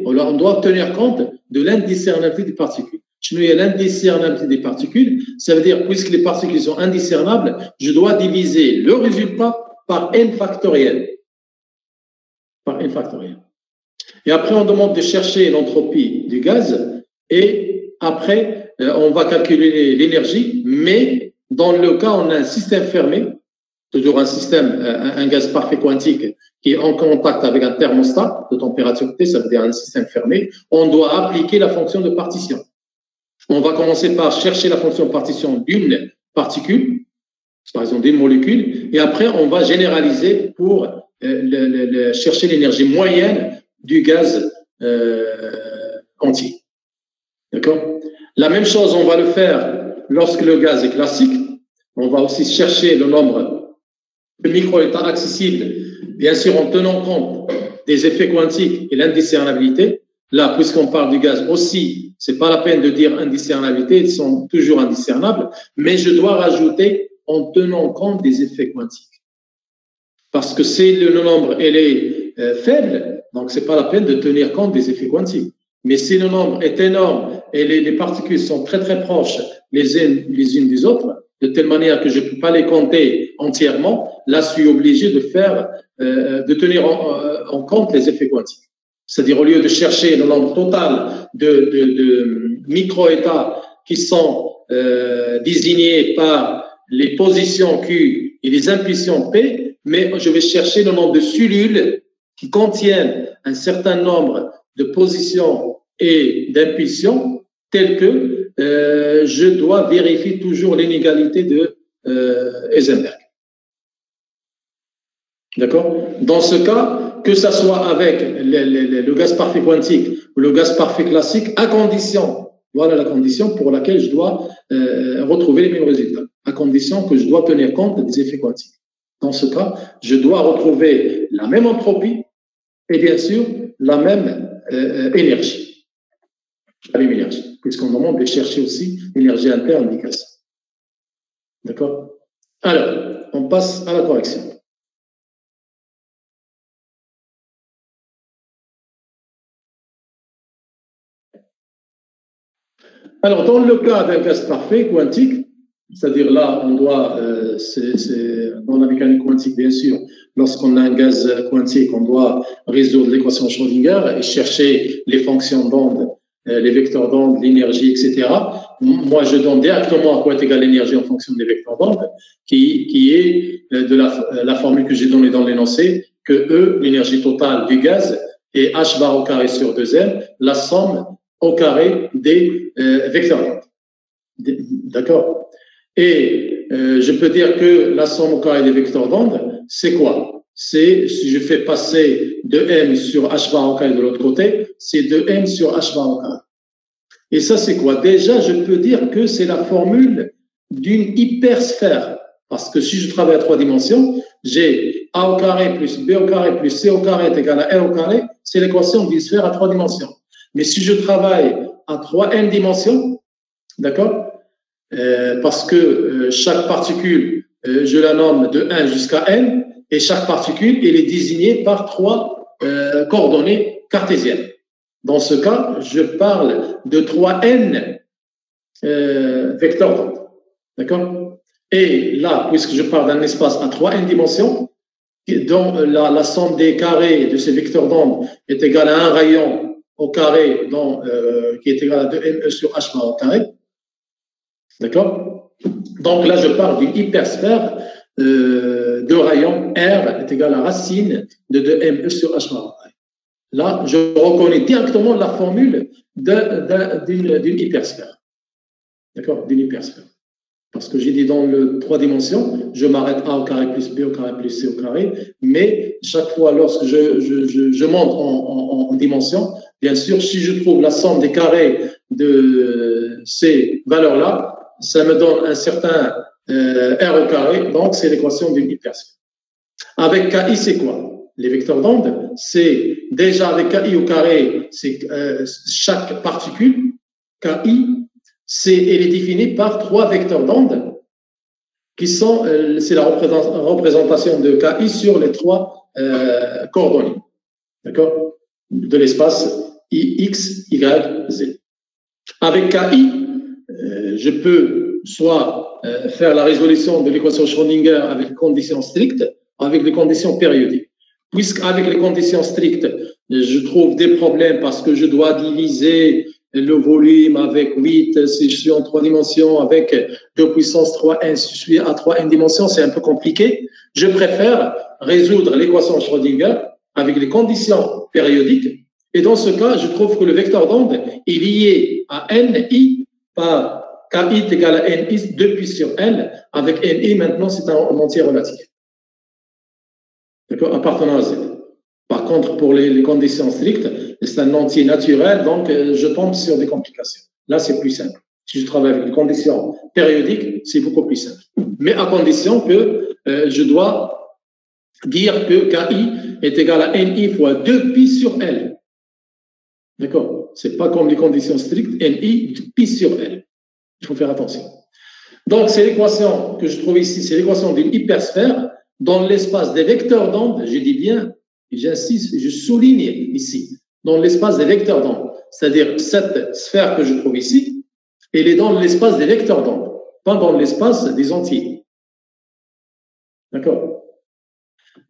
on doit tenir compte de l'indiscernabilité des particules. Chez nous, il y a l'indiscernabilité des particules, ça veut dire, puisque les particules sont indiscernables, je dois diviser le résultat par n factoriel. Par n factoriel. Et après, on demande de chercher l'entropie du gaz et après, on va calculer l'énergie, mais dans le cas, on a un système fermé, toujours un système, un gaz parfait quantique qui est en contact avec un thermostat de température T, ça veut dire un système fermé, on doit appliquer la fonction de partition. On va commencer par chercher la fonction de partition d'une particule, par exemple d'une molécule, et après, on va généraliser pour chercher l'énergie moyenne du gaz entier. D'accord? La même chose, on va le faire lorsque le gaz est classique. On va aussi chercher le nombre de microétats accessibles, bien sûr en tenant compte des effets quantiques et l'indiscernabilité. Là, puisqu'on parle du gaz aussi, c'est pas la peine de dire indiscernabilité, ils sont toujours indiscernables, mais je dois rajouter en tenant compte des effets quantiques. Parce que si le nombre elle est faible, donc c'est pas la peine de tenir compte des effets quantiques. Mais si le nombre est énorme et les particules sont très très proches les unes des autres, de telle manière que je ne peux pas les compter entièrement, là je suis obligé de tenir en compte les effets quantiques. C'est-à-dire au lieu de chercher le nombre total de micro-états qui sont désignés par les positions Q et les impulsions P, mais je vais chercher le nombre de cellules qui contiennent un certain nombre de positions et d'impulsions telles que je dois vérifier toujours l'inégalité de Heisenberg. D'accord? Dans ce cas, que ça soit avec le gaz parfait quantique ou le gaz parfait classique, à condition, voilà la condition pour laquelle je dois retrouver les mêmes résultats, à condition que je dois tenir compte des effets quantiques. Dans ce cas, je dois retrouver la même entropie et bien sûr la même énergie. La même énergie, puisqu'on demande de chercher aussi l'énergie interne du gaz. D'accord? Alors, on passe à la correction. Alors, dans le cas d'un gaz parfait quantique, c'est-à-dire là, on doit, dans la mécanique quantique, bien sûr, lorsqu'on a un gaz quantique, on doit résoudre l'équation Schrödinger et chercher les fonctions d'onde, les vecteurs d'onde, l'énergie, etc. Moi, je donne directement à quoi est égale l'énergie en fonction des vecteurs d'onde, qui est de la formule que j'ai donnée dans l'énoncé, que E, l'énergie totale du gaz, est H bar au carré sur 2M, la somme au carré des vecteurs d'onde. D'accord? Et je peux dire que la somme au carré des vecteurs d'onde, c'est quoi? C'est, si je fais passer 2m sur h bar au carré de l'autre côté, c'est 2m sur h bar au carré. Et ça, c'est quoi? Déjà, je peux dire que c'est la formule d'une hypersphère. Parce que si je travaille à 3 dimensions, j'ai a au carré plus b au carré plus c au carré est égal à r au carré, c'est l'équation d'une sphère à 3 dimensions. Mais si je travaille à 3n dimensions, d'accord? Parce que chaque particule, je la nomme de 1 jusqu'à n, et chaque particule, elle est désignée par 3 coordonnées cartésiennes. Dans ce cas, je parle de 3n vecteurs d'onde. D'accord? Et là, puisque je parle d'un espace à 3n dimensions, dont la somme des carrés de ces vecteurs d'onde est égale à un rayon au carré qui est égal à 2ME sur H bar au carré. D'accord? Donc là, je parle d'une hypersphère de rayon R est égal à racine de 2ME sur H bar au carré. Là, je reconnais directement la formule d'une hypersphère. D'accord? D'une hypersphère. Parce que j'ai dit dans le 3 dimensions, je m'arrête A au carré plus B au carré plus C au carré, mais chaque fois lorsque je monte en dimension, bien sûr, si je trouve la somme des carrés de ces valeurs-là, ça me donne un certain R au carré, donc c'est l'équation d'une hypersphère. Avec KI, c'est quoi? Les vecteurs d'onde, c'est déjà avec KI au carré, c'est chaque particule, KI, elle est définie par 3 vecteurs d'onde qui sont, c'est la représentation de KI sur les 3 coordonnées, d'accord, de l'espace X, Y, Z. Avec KI, je peux soit faire la résolution de l'équation Schrödinger avec les conditions strictes, avec les conditions périodiques. Puisqu'avec les conditions strictes, je trouve des problèmes parce que je dois diviser le volume avec 8, si je suis en 3 dimensions, avec 2 puissance 3n, si je suis à 3n dimensions, c'est un peu compliqué. Je préfère résoudre l'équation Schrödinger avec les conditions périodiques. Et dans ce cas, je trouve que le vecteur d'onde est lié à NI par KI est égal à NI 2 pi sur L. Avec NI, maintenant, c'est un entier relatif. D'accord, appartenant à Z. Par contre, pour les conditions strictes, c'est un entier naturel, donc je tombe sur des complications. Là, c'est plus simple. Si je travaille avec les conditions périodiques, c'est beaucoup plus simple. Mais à condition que je dois dire que KI est égal à NI fois 2 pi sur L. D'accord? C'est pas comme les conditions strictes, NI pi sur L. Il faut faire attention. Donc, c'est l'équation que je trouve ici, c'est l'équation d'une hypersphère dans l'espace des vecteurs d'onde, je dis bien, j'insiste, je souligne ici, dans l'espace des vecteurs d'onde. C'est-à-dire, cette sphère que je trouve ici, elle est dans l'espace des vecteurs d'onde, pas dans l'espace des entiers. D'accord?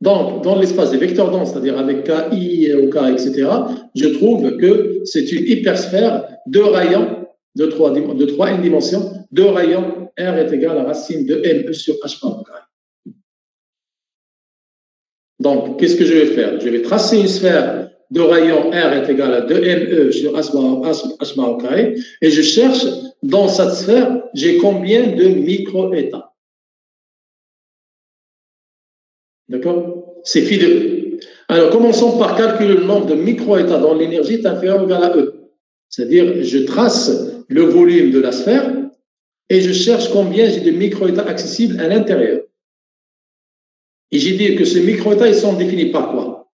Donc, dans l'espace des vecteurs d'onde, c'est-à-dire avec KI, OK, etc., je trouve que c'est une hypersphère de rayons de 3n dimensions, de rayons R est égal à racine de ME sur H par au carré. Donc, qu'est-ce que je vais faire? Je vais tracer une sphère de rayon R est égal à 2ME sur H bar au carré et je cherche dans cette sphère, j'ai combien de micro-états? D'accord? C'est phi de E. Alors, commençons par calculer le nombre de micro-états dont l'énergie est inférieure ou égale à E. C'est-à-dire, je trace le volume de la sphère et je cherche combien j'ai de micro-états accessibles à l'intérieur. Et j'ai dit que ces micro-états, ils sont définis par quoi?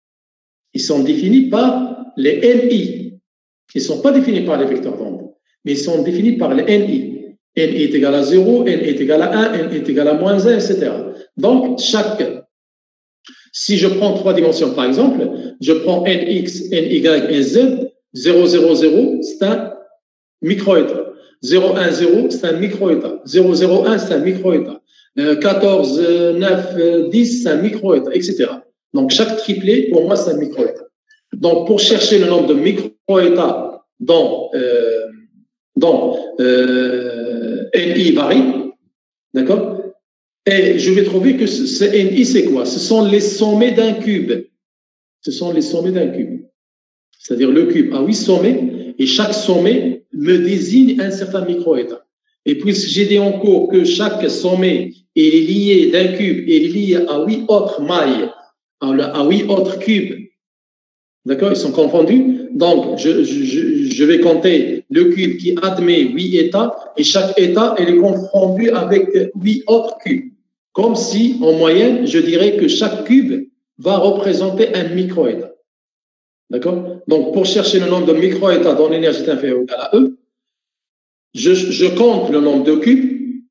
Ils sont définis par les NI. Ils ne sont pas définis par les vecteurs d'onde, mais ils sont définis par les NI. NI est égal à 0, NI est égal à 1, NI est égal à moins 1, etc. Donc, si je prends 3 dimensions, par exemple, je prends NX, NY, NZ, 0, 0, 0, c'est un micro-état. 0, 1, 0, c'est un micro-état. 0, 0, 1, c'est un micro-état. 14, 9, 10, c'est un micro-état, etc. Donc, chaque triplet, pour moi, c'est un micro-état. Donc, pour chercher le nombre de micro-états dont NI varie, d'accord? Et je vais trouver que ce NI, c'est quoi? Ce sont les sommets d'un cube. Ce sont les sommets d'un cube. C'est-à-dire le cube a 8 sommets et chaque sommet me désigne un certain micro-état. Et puisque j'ai dit en cours que chaque sommet est lié d'un cube et est lié à 8 autres mailles, à 8 autres cubes, d'accord, ils sont confondus. Donc, je vais compter le cube qui admet 8 états et chaque état est confondu avec 8 autres cubes. Comme si, en moyenne, je dirais que chaque cube va représenter un micro-état. D'accord? Donc, pour chercher le nombre de micro-états dont l'énergie est inférieure à E, je compte le nombre de cubes,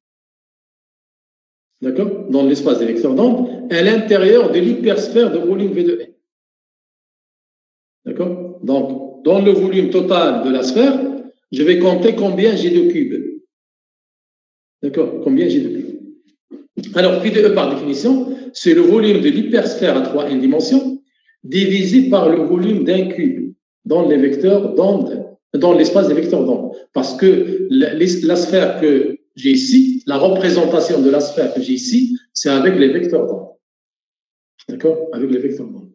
d'accord, dans l'espace des vecteurs d'onde, à l'intérieur de l'hypersphère de volume V de N. D'accord? Donc, dans le volume total de la sphère, je vais compter combien j'ai de cubes. D'accord? Combien j'ai de cubes. Alors, phi de E par définition, c'est le volume de l'hypersphère à 3n dimensions divisé par le volume d'un cube dans les vecteurs d'onde, dans l'espace des vecteurs d'onde. Parce que la sphère que j'ai ici, la représentation de la sphère que j'ai ici, c'est avec les vecteurs d'onde. D'accord? Avec les vecteurs d'onde.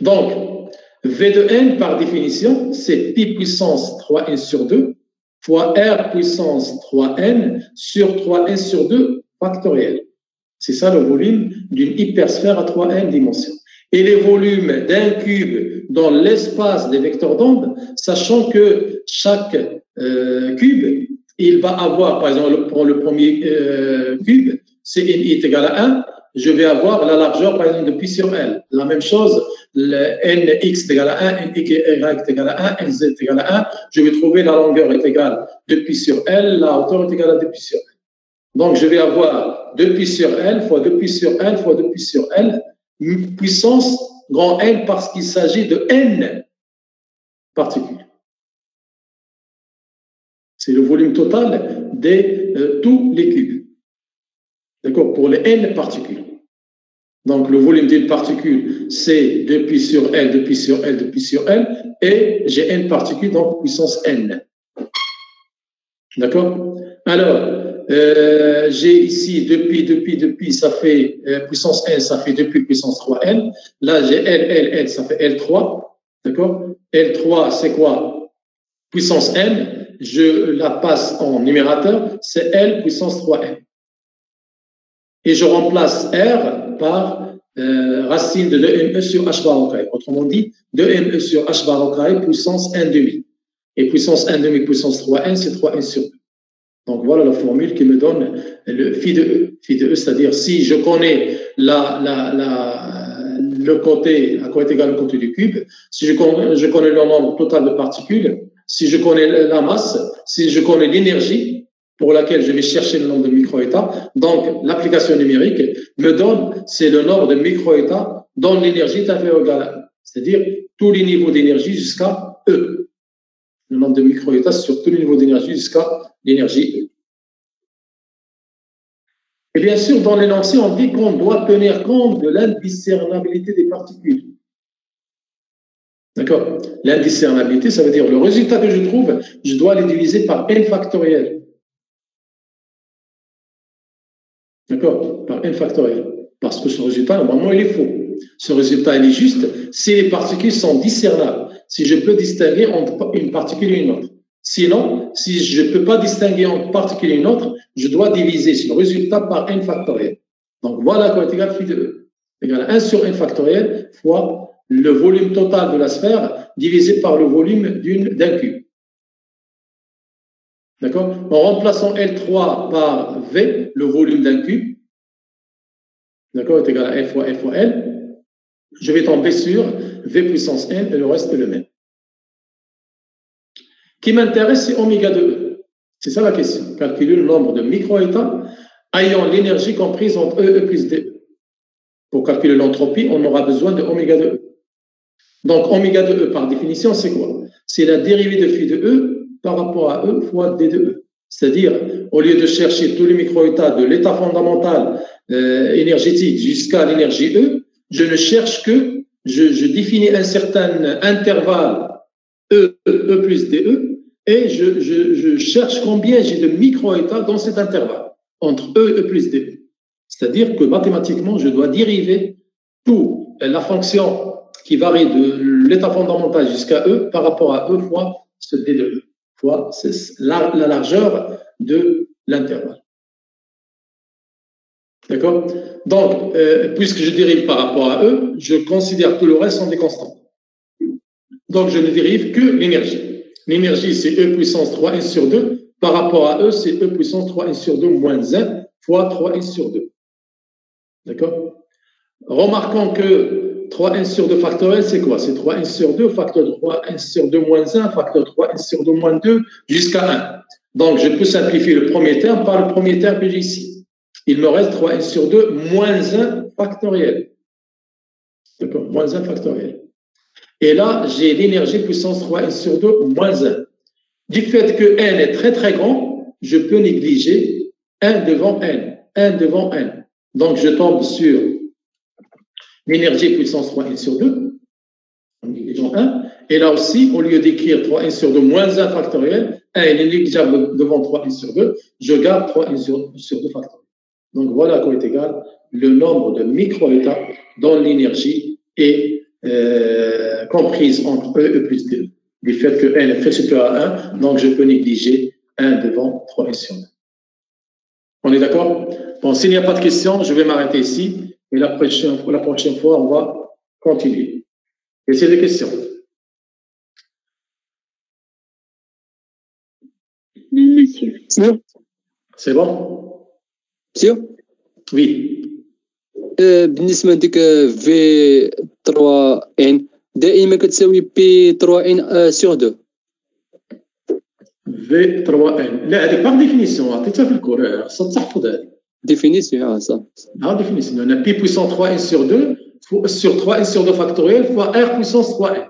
Donc, V de n, par définition, c'est pi puissance 3n sur 2 fois r puissance 3n sur 3n sur 2 factoriel. C'est ça le volume d'une hypersphère à 3n dimensions. Et les volumes d'un cube dans l'espace des vecteurs d'onde, sachant que chaque cube, il va avoir, par exemple, pour le premier cube, c'est n est égal à 1, je vais avoir la largeur, par exemple, de pi sur L. La même chose, le nx est égal à 1, ny est égal à 1, nz est égal à 1. Je vais trouver la longueur est égale de pi sur L, la hauteur est égale à 2 pi sur L. Donc, je vais avoir 2 pi sur L fois 2 pi sur L fois 2 pi sur L, puissance grand N parce qu'il s'agit de n particules. C'est le volume total de tous les cubes. D'accord? Pour les n particules. Donc, le volume d'une particule, c'est 2 pi sur L, 2 pi sur L, 2 pi sur L, et j'ai n particules, donc puissance n. D'accord? Alors, j'ai ici 2 pi, ça fait puissance n, ça fait 2 pi puissance 3n. Là, j'ai L, ça fait L3. D'accord? L3, c'est quoi? Puissance n. Je la passe en numérateur, c'est L puissance 3n. Et je remplace R par racine de 2me sur h bar au carré. Autrement dit, 2me sur h bar au carré puissance 1 demi. Et puissance 1 demi puissance 3n, c'est 3n sur 2. Donc voilà la formule qui me donne le phi de E. Phi de E, c'est-à-dire si je connais le côté, à quoi est égal le côté du cube, si je connais le nombre total de particules, si je connais la masse, si je connais l'énergie pour laquelle je vais chercher le nombre de microétats, donc l'application numérique me donne, c'est le nombre de microétats dont l'énergie est inférieure ou égale à 1. C'est-à-dire tous les niveaux d'énergie jusqu'à E. Le nombre de microétats sur tous les niveaux d'énergie jusqu'à l'énergie E. Et bien sûr, dans l'énoncé, on dit qu'on doit tenir compte de l'indiscernabilité des particules. D'accord? L'indiscernabilité, ça veut dire le résultat que je trouve, je dois les diviser par n factoriel. D'accord? Par n factoriel. Parce que ce résultat, normalement, il est faux. Ce résultat, il est juste si les particules sont discernables, si je peux distinguer entre une particule et une autre. Sinon, si je ne peux pas distinguer entre une particule et une autre, je dois diviser ce résultat par n factoriel. Donc, voilà quoi est égal phi de E. Égal à 1 sur n factoriel fois le volume total de la sphère divisé par le volume d'un cube. D'accord? En remplaçant L3 par V, le volume d'un cube, d'accord, est égal à L fois L, je vais tomber sur V puissance n et le reste est le même. Ce qui m'intéresse, c'est oméga de E. C'est ça la question. Calculer le nombre de microétats ayant l'énergie comprise entre E plus DE. Pour calculer l'entropie, on aura besoin de oméga de E. Donc, oméga de E, par définition, c'est quoi? C'est la dérivée de phi de E par rapport à E fois D de E. C'est-à-dire, au lieu de chercher tous les microétats de l'état fondamental énergétique jusqu'à l'énergie E, je ne cherche que, je définis un certain intervalle E plus DE, et je cherche combien j'ai de microétats dans cet intervalle, entre E plus DE. C'est-à-dire que mathématiquement, je dois dériver toute la fonction qui varie de l'état fondamental jusqu'à E par rapport à E fois ce D de E, fois la largeur de l'intervalle. D'accord? Donc, puisque je dérive par rapport à E, je considère que le reste sont des constantes. Donc, je ne dérive que l'énergie. L'énergie, c'est E puissance 3n sur 2. Par rapport à E, c'est E puissance 3n sur 2 moins 1 fois 3n sur 2. D'accord? Remarquons que 3n sur 2 factoriel, c'est quoi? C'est 3n sur 2, facteur 3n sur 2 moins 1, facteur 3n sur 2 moins 2, jusqu'à 1. Donc, je peux simplifier le premier terme par le premier terme que j'ai ici. Il me reste 3n sur 2 moins 1 factoriel. D'accord? Moins 1 factoriel. Et là, j'ai l'énergie puissance 3n sur 2 moins 1. Du fait que n est très très grand, je peux négliger 1 devant n. 1 devant n. Donc, je tombe sur l'énergie puissance 3n sur 2, en 1. Et là aussi, au lieu d'écrire 3n sur 2 moins 1 factoriel, 1 est négligeable devant 3n sur 2, je garde 3n sur 2 factoriel. Donc, voilà à quoi est égal le nombre de micro-états dont l'énergie est comprise entre E et plus 2. Du fait que n est très supérieur à 1, donc je peux négliger 1 devant 3n sur 2. On est d'accord? Bon, s'il n'y a pas de questions, je vais m'arrêter ici. Et la prochaine fois, on va continuer. Est-ce qu'il y a des questions? Non, monsieur. C'est bon? Monsieur? Oui. بالنسبة لديك في 3N دائما كتساوي بي 3N sur 2. V3N. لا هذيك باغ ديفينيسيون عطيتها في الكور خاصها تحفظ هذه. Définition, ça. La définition. On a pi puissance 3n sur 2 sur 3n sur 2 factoriel fois r puissance 3n.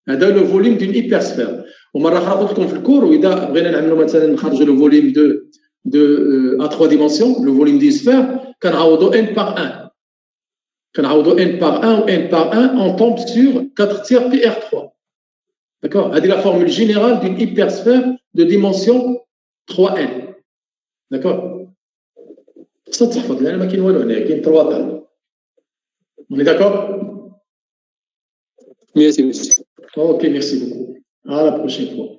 هذا le volume d'une hypersphère. ومره اخرى قلت لكم في الكور واذا بغينا نعملوا مثلا نخرجوا le volume de à 3 dimensions, le volume d'une sphère, كنعوضوا n par 1. كنعوضوا n par 1 ou n par 1, on tombe sur 4 tiers PR3. D'accord? C'est la formule générale d'une hypersphère de dimension 3n. D'accord? Ça تحفظ لأن ما كاين والو هنا كاين 3 تاع. On est d'accord? Merci, monsieur. Ok, merci beaucoup. À la prochaine fois.